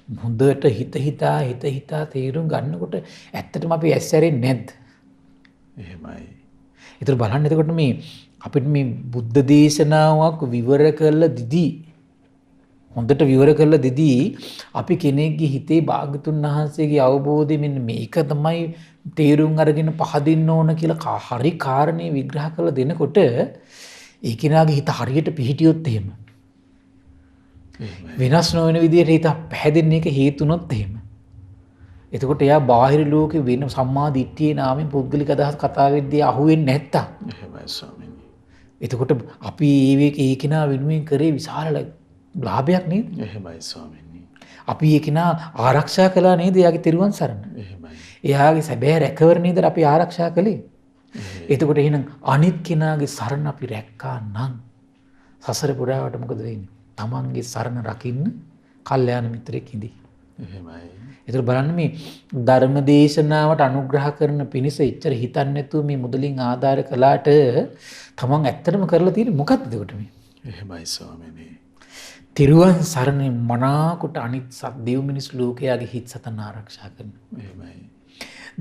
හොඳට හිත හිතා තේරුම් ගන්නකොට ඇත්තටම අපි ඇස්සරෙන්නේ නැද්ද? එහෙමයි. ඒතර බලන්න එතකොට මේ අපිට මේ බුද්ධ දේශනාවක් විවර කරලා දිදී හොඳට විවර කරලා දිදී අපි කෙනෙක්ගේ හිතේ භාග්‍යතුන් වහන්සේගේ අවබෝධය මෙන්න මේක තමයි තේරුම් අරගෙන පහදින්න ඕන කියලා හරි කාරණේ විග්‍රහ කරලා දෙනකොට ඒ කෙනාගේ හිත හරියට පිහිටියොත් එහෙම වෙනස් නොවන විදිහට හිත පැහැදෙන්න එක හේතුනොත් එහෙම එතකොට එයා බාහිර ලෝකේ වෙන සම්මා දිට්ඨියේ නාමයෙන් පුද්ගලික අදහස් කතා වෙද්දී අහුවෙන්නේ නැත්තම් එහෙමයි ස්වාමීනි. එතකොට අපි ඒ කෙනා වෙනුවෙන් කරේ විශාල ලාභයක් නේද? එහෙමයි ස්වාමීනි. අපි ඒ කෙනා ආරක්ෂා කළා නේද? එයාගේ තිරුවන් සරණ. එහෙමයි. එයාගේ සැබෑ රැකවරණයද අපි ආරක්ෂා කළේ. එතකොට එහෙනම් අනිත් කෙනාගේ සරණ අපි රැක්කා නම් සසර පුරාවට මොකද වෙන්නේ? තමන්ගේ සරණ රකින්න කල්යාණ මිත්‍රෙක් ඉඳී. එහෙමයි. ඒතර බලන්න මේ ධර්ම දේශනාවට අනුග්‍රහ කරන පිණිස එච්චර හිතන්නේ නැතුව මේ මුදලින් ආධාර කළාට තමන් ඇත්තටම කරලා තියෙන්නේ මොකක්ද එතකොට මේ? එහෙමයි ස්වාමීනි. තිරුවන් සරණේ මනාකොට අනිත් දෙව් මිනිස් ලෝකයාගේ හිත් සතන් ආරක්ෂා කරනවා. එහෙමයි.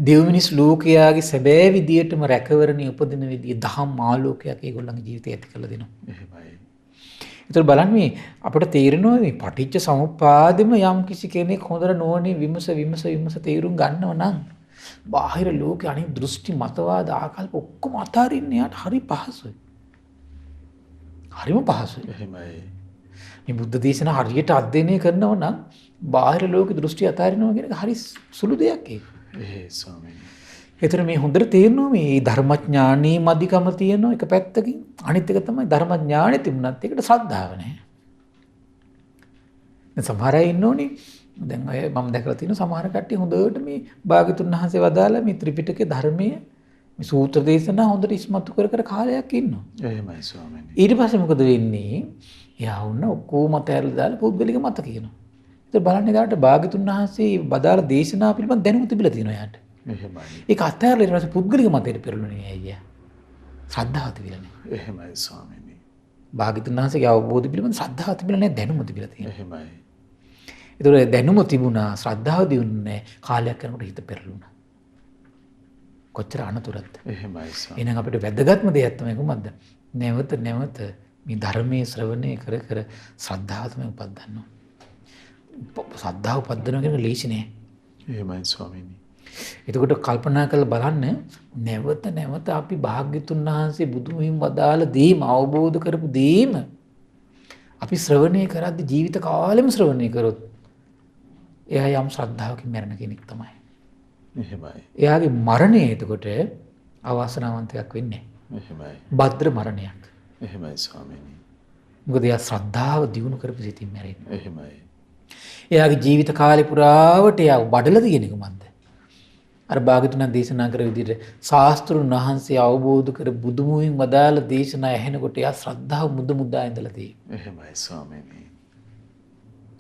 දෙව් මිනිස් ලෝකයාගේ සැබෑ විදියටම රැකවරණේ උපදින විදිය දහම් ආලෝකයක් ඒගොල්ලන්ගේ ජීවිතය ඇති කරලා දෙනවා. එහෙමයි. ඒතර බලන්න මේ අපිට තේරෙනවා මේ පටිච්ච සමුප්පාදෙම යම් කිසි කෙනෙක් හොඳට නොවනේ විමස තේරුම් ගන්නව නම් බාහිර ලෝකේ අනිත් දෘෂ්ටි මතවාද ආකල්ප ඔක්කොම අතාරින්න යාට හරි පහසුයි. හරිම පහසුයි. එහෙමයි. මේ බුද්ධ දේශනා හරියට අධ්‍යයනය කරනවා නම් බාහිර ලෝක දෘෂ්ටි අතාරිනවා කියන එක හරි සුළු දෙයක් ඒක. එහෙයි ස්වාමීනි. ඒතර මේ හොඳට තේරෙනවා මේ ධර්මඥානී මදිකම තියෙනවා එක පැත්තකින් අනිත් එක තමයි ධර්මඥානෙ තිබුණත් ඒකට ශ්‍රද්ධාව නැහැ. දැන් සමහර අය ඉන්නෝනේ දැන් අය මම දැකලා තියෙන සමහර කට්ටිය හොඳට මේ භාග්‍යතුන් වහන්සේ වදාලා මේ ත්‍රිපිටකයේ ධර්මයේ මේ සූත්‍ර දේශනා හොඳට ඉස්මතු කර කාලයක් ඉන්නවා. එහෙමයි ස්වාමීනි. ඊට පස්සේ මොකද වෙන්නේ? එයා වුණ ඔක්කොම තැරලා දාලා පුද්ගලික මත කියනවා. ඒත් බලන්න එදාට භාග්‍යතුන් වහන්සේ බදාලා දේශනා පිළිබඳ දැනුම තිබිලා තියෙනවා එයාට. එහෙමයි. ඒක අත්හැරලා ඊට පස්සේ පුද්ගලික මතයට පෙරළුනේ අයියා. ශ්‍රද්ධාව තිබිලා නැහැ. එහෙමයි ස්වාමීනි. භාග්‍යතුන් වහන්සේගේ අවබෝධ පිළිබඳ ශ්‍රද්ධාව තිබිලා නැහැ දැනුම තිබිලා තියෙනවා. එහෙමයි. ඒතකොට දැනුම තිබුණා ශ්‍රද්ධාව දිනුනේ කාලයක් යනකොට හිත පෙරළුණා. කොච්චර අනතුරක්ද? එහෙමයි ස්වාමීනි. එහෙනම් අපිට වැදගත්ම දෙයක් තමයි කොහොමද? නැවත මේ ධර්මයේ ශ්‍රවණය කර ශ්‍රද්ධාව තමයි උපදින්න. ශ්‍රද්ධාව උපදිනවා කියන ලේසි නෑ. එහෙමයි ස්වාමීනි. එතකොට කල්පනා කරලා බලන්න නැවත අපි භාග්‍යතුන් වහන්සේ බුදුමින් වදාළ දේම අවබෝධ කරපු දේම අපි ශ්‍රවණය කරද්දී ජීවිත කාලෙම ශ්‍රවණය කරොත් එයා යම් ශ්‍රද්ධාවකින් මැරෙන කෙනෙක් තමයි. එහෙමයි. එයාගේ මරණය එතකොට අවාසනාවන්තයක් වෙන්නේ නැහැ. එහෙමයි. භද්‍ර මරණයක්. එහෙමයි ස්වාමීනි. මොකද එයා ශ්‍රද්ධාව දියුණු කරපු සිතින් මැරෙන්නේ. එහෙමයි. එයාගේ ජීවිත කාලේ පුරාවට එයා බඩලා තියෙන එකමන්ද? අර භාග්‍යතුන් දේශනා කර විදිහට ශාස්ත්‍රුන් වහන්සේ අවබෝධ කර බුදුමුවින් වදාළ දේශනා ඇහෙනකොට එයා ශ්‍රද්ධාව මුදා ඉඳලා තියෙනවා. එහෙමයි ස්වාමීනි.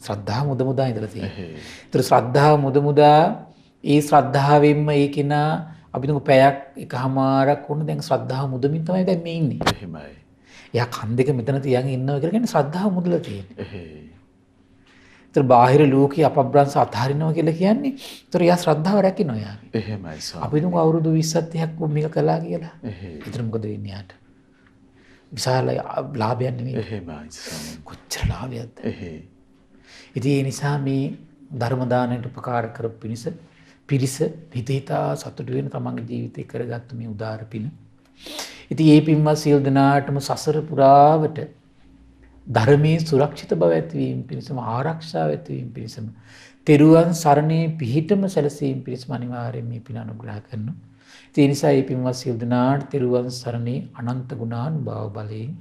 ශ්‍රද්ධාව මුදා ඉඳලා තියෙනවා. එහෙයි. ඒතර ශ්‍රද්ධාව මුදා ඒ ශ්‍රද්ධාවෙන්ම ඒ කෙනා අපි තුමු පැයක් එකමාරක් වුණ දැන් ශ්‍රද්ධාව මුදමින් තමයි දැන් මේ ඉන්නේ. එහෙමයි. එයා කන් දෙක මෙතන තියන් ඉන්නවා කියලා කියන්නේ ශ්‍රද්ධාව මුදලා තියෙන්නේ. එහෙයි. ඒතර බාහිර ලෝකයේ අපබ්‍රංශ අතහරිනවා කියලා කියන්නේ ඒතර එයා ශ්‍රද්ධාව රැකිනවා යා. එහෙමයි ස්වාමීනි. අපි තුමු අවුරුදු 20ක් 30ක් මේක කළා කියලා. එහෙයි. ඒතර මොකද වෙන්නේ යාට? විශාල ලාභයක් නෙමෙයි. එහෙමයි ස්වාමීනි. කොච්චර ලාභයක්ද? එහෙයි. ඉතින් ඒ නිසා මේ ධර්ම දානයට උපකාර කරපු පිරිස හිතා සතුටු වෙන තමන්ගේ ජීවිතේ කරගත්තු මේ උදාර පින. ඉතින් මේ පින්වත් සියලු දෙනාටම සසර පුරාවට ධර්මයේ සුරක්ෂිත බව ඇතිවීම පිණිසම ආරක්ෂාව ඇතිවීම පිණිසම තෙරුවන් සරණේ පිහිටම සැලසීම පිණිසම අනිවාර්යයෙන් මේ පින අනුග්‍රහ කරනවා. ඒ නිසා මේ පින්වත් සියලු දෙනාට තෙරුවන් සරණේ අනන්ත ගුණානුභාව බලයෙන්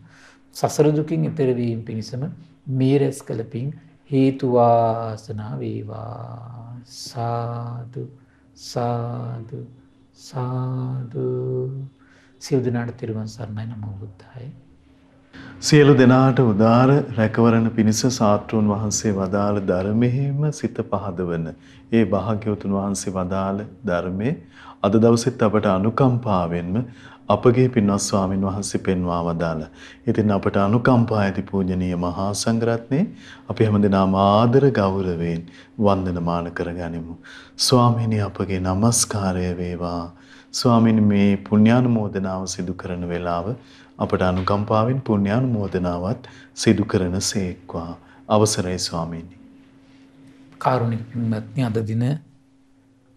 සසර දුකින් ඈතර වීම පිණිසම මේ රැස් කළ පින් හේතු වාසනා වේවා. සාදු සාදු සාදු. සියලු දෙනාට තෙරුවන් සරණයි. නමෝ බුද්ධාය. සියලු දෙනාට උදාර රැකවරණ පිණිස ශාස්ත්‍රූන් වහන්සේ වදාළ ධර්මෙහිම සිත පහදවන ඒ භාග්‍යවතුන් වහන්සේ වදාළ ධර්මයේ අද දවසෙත් අපට අනුකම්පාවෙන්ම අපගේ පින්වත් ස්වාමින් වහන්සේ පෙන්වා වදාළ. ඉතින් අපට අනුකම්පා ඇති පූජනීය මහා සංඝරත්නයේ අපි හැමදෙනාම ආදර ගෞරවයෙන් වන්දනමාන කරගනිමු. ස්වාමීනි අපගේ নমස්කාරය වේවා. ස්වාමීනි මේ පුණ්‍යානුමෝදනාව සිදු කරන වෙලාව අපට අනුකම්පාවෙන් පුණ්‍යානුමෝදනාවත් සිදු කරන සේක්වා. අවසරයි ස්වාමීනි. කාරුණික පින්වත්නි, අද දින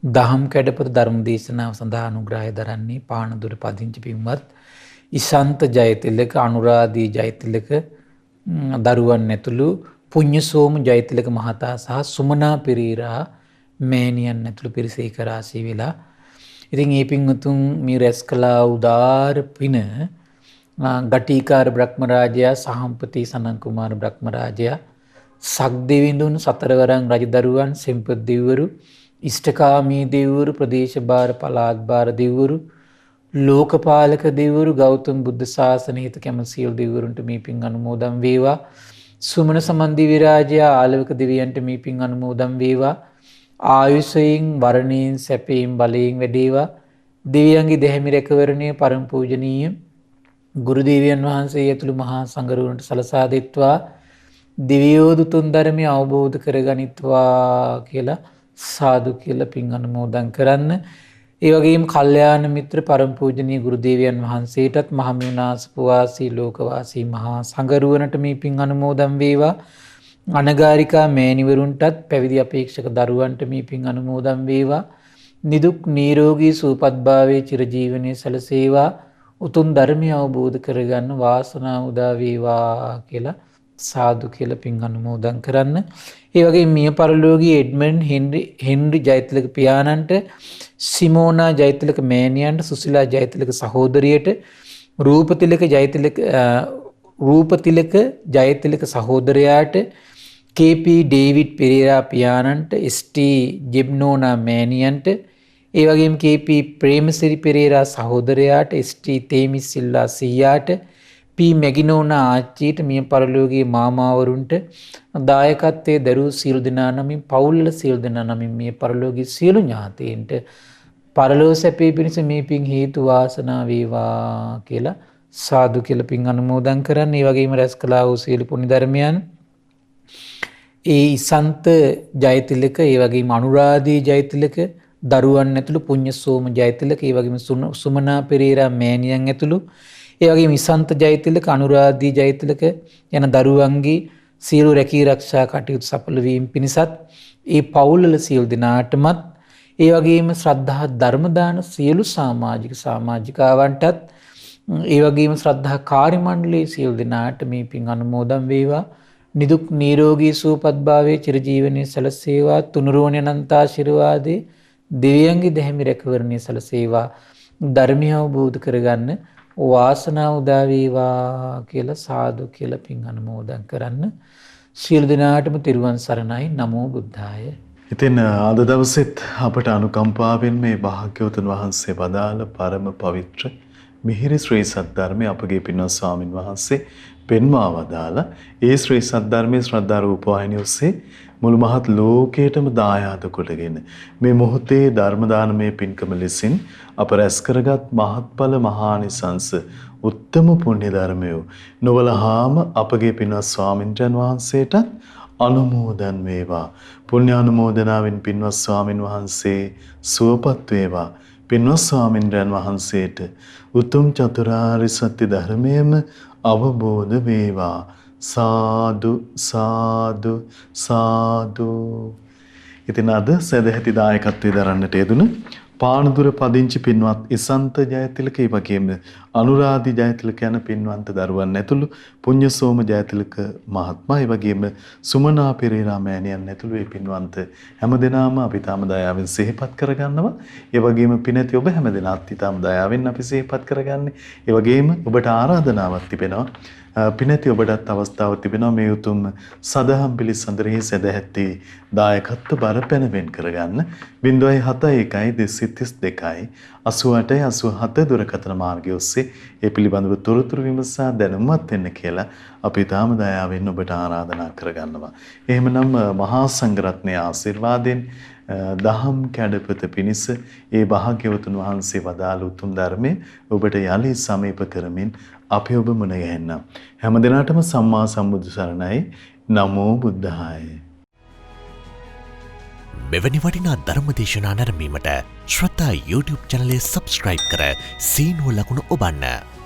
දහම් කැඩපත ධර්ම දේශනාව සඳහා අනුග්‍රහය දරන්නේ පානදුර පදිංචි පින්වත් ඉසන්ත ජයතිලක, අනුරාදී ජයතිලක දරුවන් ඇතුළු පුඤ්ඤසෝම ජයතිලක මහතා සහ සුමනා පෙරේරා මෑණියන් ඇතුළු පිරිස එක රාශී වෙලා, ඉතින් මේ පින්වතුන් මේ රැස් කළා උදාර පින ගටිකාර බ්‍රහ්මරාජයා, සහම්පති සනන් කුමාර බ්‍රහ්මරාජයා, සක්දෙවිඳුන්, සතරවරන් රජදරුවන්, සෙම්පත් දෙවිවරු, ඉෂ්ඨකාමී දෙවිවරු, ප්‍රදේශ භාර පළාත් භාර දෙවිවරු, ලෝකපාලක දෙවිවරු, ගෞතම බුද්ධ ශාසනය හිත කැමති සියලු දෙවිවරුන්ට මේ පින් අනුමෝදන් වේවා. සුමන සමන් දිව්‍ය රාජයා, ආලවක දෙවියන්ට මේ පින් අනුමෝදන් වේවා. ආයුෂයෙන්, වරණයෙන්, සැපයෙන්, බලයෙන් වැඩේවා. දෙවියන්ගේ දෙහිමි රැකවරණය පරම පූජනීය ගුරු දෙවියන් වහන්සේ ඇතුළු මහා සංඝරුවන්ට සලසා දෙත්වා. දිව්‍යෝ දුතුන් ධර්මය අවබෝධ කරගනිත්වා කියලා සාදු කියලා පින් අනුමෝදන් කරන්න. ඒ වගේම කල්යාණ මිත්‍ර පරම පූජනීය ගුරු දෙවියන් වහන්සේටත් මහමෙවුනාසපු වාසී ලෝකවාසී මහා සංඝරුවනට මේ පින් අනුමෝදන් වේවා. අනගාരികා මෑණිවරුන්ටත් පැවිදි අපේක්ෂක දරුවන්ට මේ පින් අනුමෝදන් වේවා. නිදුක් නිරෝගී සුවපත් භාවයේ චිරජීවනයේ සැලසේවා. උතුම් ධර්මය අවබෝධ කරගන්න වාසනාව උදා වේවා කියලා සාදු කියලා පින් අනුමෝදන් කරන්න. ඒ වගේ මිය පරලෝකීය එඩ්මන්ඩ් හෙන්රි ජයතිලක පියාණන්ට, සිමෝනා ජයතිලක මෑණියන්ට, සුසිලා ජයතිලක සහෝදරියට, රූපතිලක ජයතිලක සහෝදරයාට, කේ.පී. ඩේවිඩ් පෙරේරා පියාණන්ට, එස්.ටී. ජෙබ්නෝනා මෑණියන්ට, ඒ වගේම කේ.පී. ප්‍රේමසිරි පෙරේරා සහෝදරයාට, එස්.ටී. තේමිස් සිල්වා සීයාට, පී මැගිනෝනා ආච්චියට, මිය පරලෝකීය මාමාවරුන්ට, දායකත්වයේ දරූ සියලු දෙනා නමින්, පවුල්වල සියලු දෙනා නමින්, මිය පරලෝකීය සියලු ඥාතීන්ට පරලෝ සැපේ පිණිස මේ පින් හේතු වාසනා වේවා කියලා සාදු කියලා පින් අනුමෝදන් කරන්න. ඒ වගේම රැස් කළා වූ සියලු පුණ්‍ය ධර්මයන් ඒ ඉසන්ත ජයතිලක, ඒ වගේම අනුරාදී ජයතිලක දරුවන් ඇතුළු පුඤ්ඤසෝම ජයතිලක, ඒ වගේම සුමනා පෙරේරා මෑණියන් ඇතුළු, ඒ වගේම ඉසන්ත ජයතිලක, අනුරාදී ජයතිලක යන දරුවන්ගේ සියලු රැකී ආරක්ෂා කටයුතු සඵල වීම පිණිසත්, ඒ පවුල්වල සියලු දෙනාටමත්, ඒ වගේම ශ්‍රද්ධා ධර්ම දාන සියලු සමාජිකාවන්ටත්, ඒ වගේම ශ්‍රද්ධා කාර්ය මණ්ඩලයේ සියලු දෙනාට මේ පින් අනුමෝදන් වේවා. නිදුක් නිරෝගී සුවපත් භාවයේ චිරජීවනයේ සැලසේවා. තුනුරුවනේ අනන්ත ආශිර්වාදේ දෙවියන්ගේ දෙහිමි රැකවරණයේ සැලසේවා. ධර්මය අවබෝධ කරගන්න වාසනාව උදා වේවා කියලා සාදු කියලා පින් අනුමෝදන් කරන්න. සියලු දෙනාටම තෙරුවන් සරණයි. නමෝ බුද්ධාය. ඉතින් අද දවසෙත් අපට අනුකම්පාවෙන් මේ භාග්‍යවතුන් වහන්සේ වදාළ පරම පවිත්‍ර මිහිරි ශ්‍රී සද්ධර්මය අපගේ පින්වත් ස්වාමින් වහන්සේ පෙන්වා වදාළ ඒ ශ්‍රී සද්ධර්මයේ ශ්‍රද්ධා රූපවාහිනිය ඔස්සේ මුළු මහත් ලෝකයටම දායාද කොටගෙන මේ මොහොතේ ධර්ම දානමය පින්කම ලෙසින් අප රැස් කරගත් මහත්ඵල මහානිසංස උත්තම පුණ්‍ය ධර්මය නොවලහාම අපගේ පින්වත් ස්වාමින්වයන් වහන්සේටත් අනුමෝදන් වේවා. පුණ්‍යානුමෝදනාවෙන් පින්වත් ස්වාමින් වහන්සේ සුවපත් වේවා. පින්වත් ස්වාමින්වයන් වහන්සේට උතුම් චතුරාර්ය සත්‍ය ධර්මයම අවබෝධ වේවා. සාදු සාදු සාදු. ඉතින් අද සදැහැති දායකත්වයේ දරන්නට යෙදුන පානදුර පදිංචි පින්වත් ඉසන්ත ජයතිලක, ඒ වගේම අනුරාදී ජයතිලක යන පින්වන්ත දරුවන් ඇතුළු පුඤ්ඤසෝම ජයතිලක මහත්මයා, ඒ වගේම සුමනා පෙරේරා මෑණියන් ඇතුළු මේ පින්වන්ත හැමදෙනාම අපි තාම දයාවෙන් සිහිපත් කරගන්නවා. ඒ වගේම පිනැති ඔබ හැමදෙනාත් ඊටම දයාවෙන් අපි සිහිපත් කරගන්නේ. ඒ වගේම ඔබට ආරාධනාවක් තිබෙනවා. පිනැති ඔබටත් අවස්ථාවක් තිබෙනවා මේ උතුම් සදහම් පිළිසඳරෙහි සදැහැති දායකත්ව බර පැනවෙන් කරගන්න. 071 232යි 88 87 දුරකථන මාර්ගය ඔස්සේ ඒ පිළිබඳව තොරතුරු විමසා දැනුමත් වෙන්න කියලා අපි තාම දයාවෙන් ඔබට ආරාධනා කරගන්නවා. එහෙමනම් මහා සංඝරත්නයේ ආශිර්වාදයෙන් දහම් කැඩපත පිණිස ඒ භාග්‍යවතුන් වහන්සේ වදාළ උතුම් ධර්මයේ ඔබට යලි සමීප කරමින් අපි ඔබ මුණ ගැහෙන්නම්. හැම දිනාටම සම්මා සම්බුදු සරණයි. නමෝ බුද්ධාය. මෙවැනි වටිනා ධර්ම දේශනා නැරඹීමට ශ්‍රද්ධා YouTube චැනලය සබ්ස්ක්‍රයිබ් කර සීනුව ලකුණ ඔබන්න.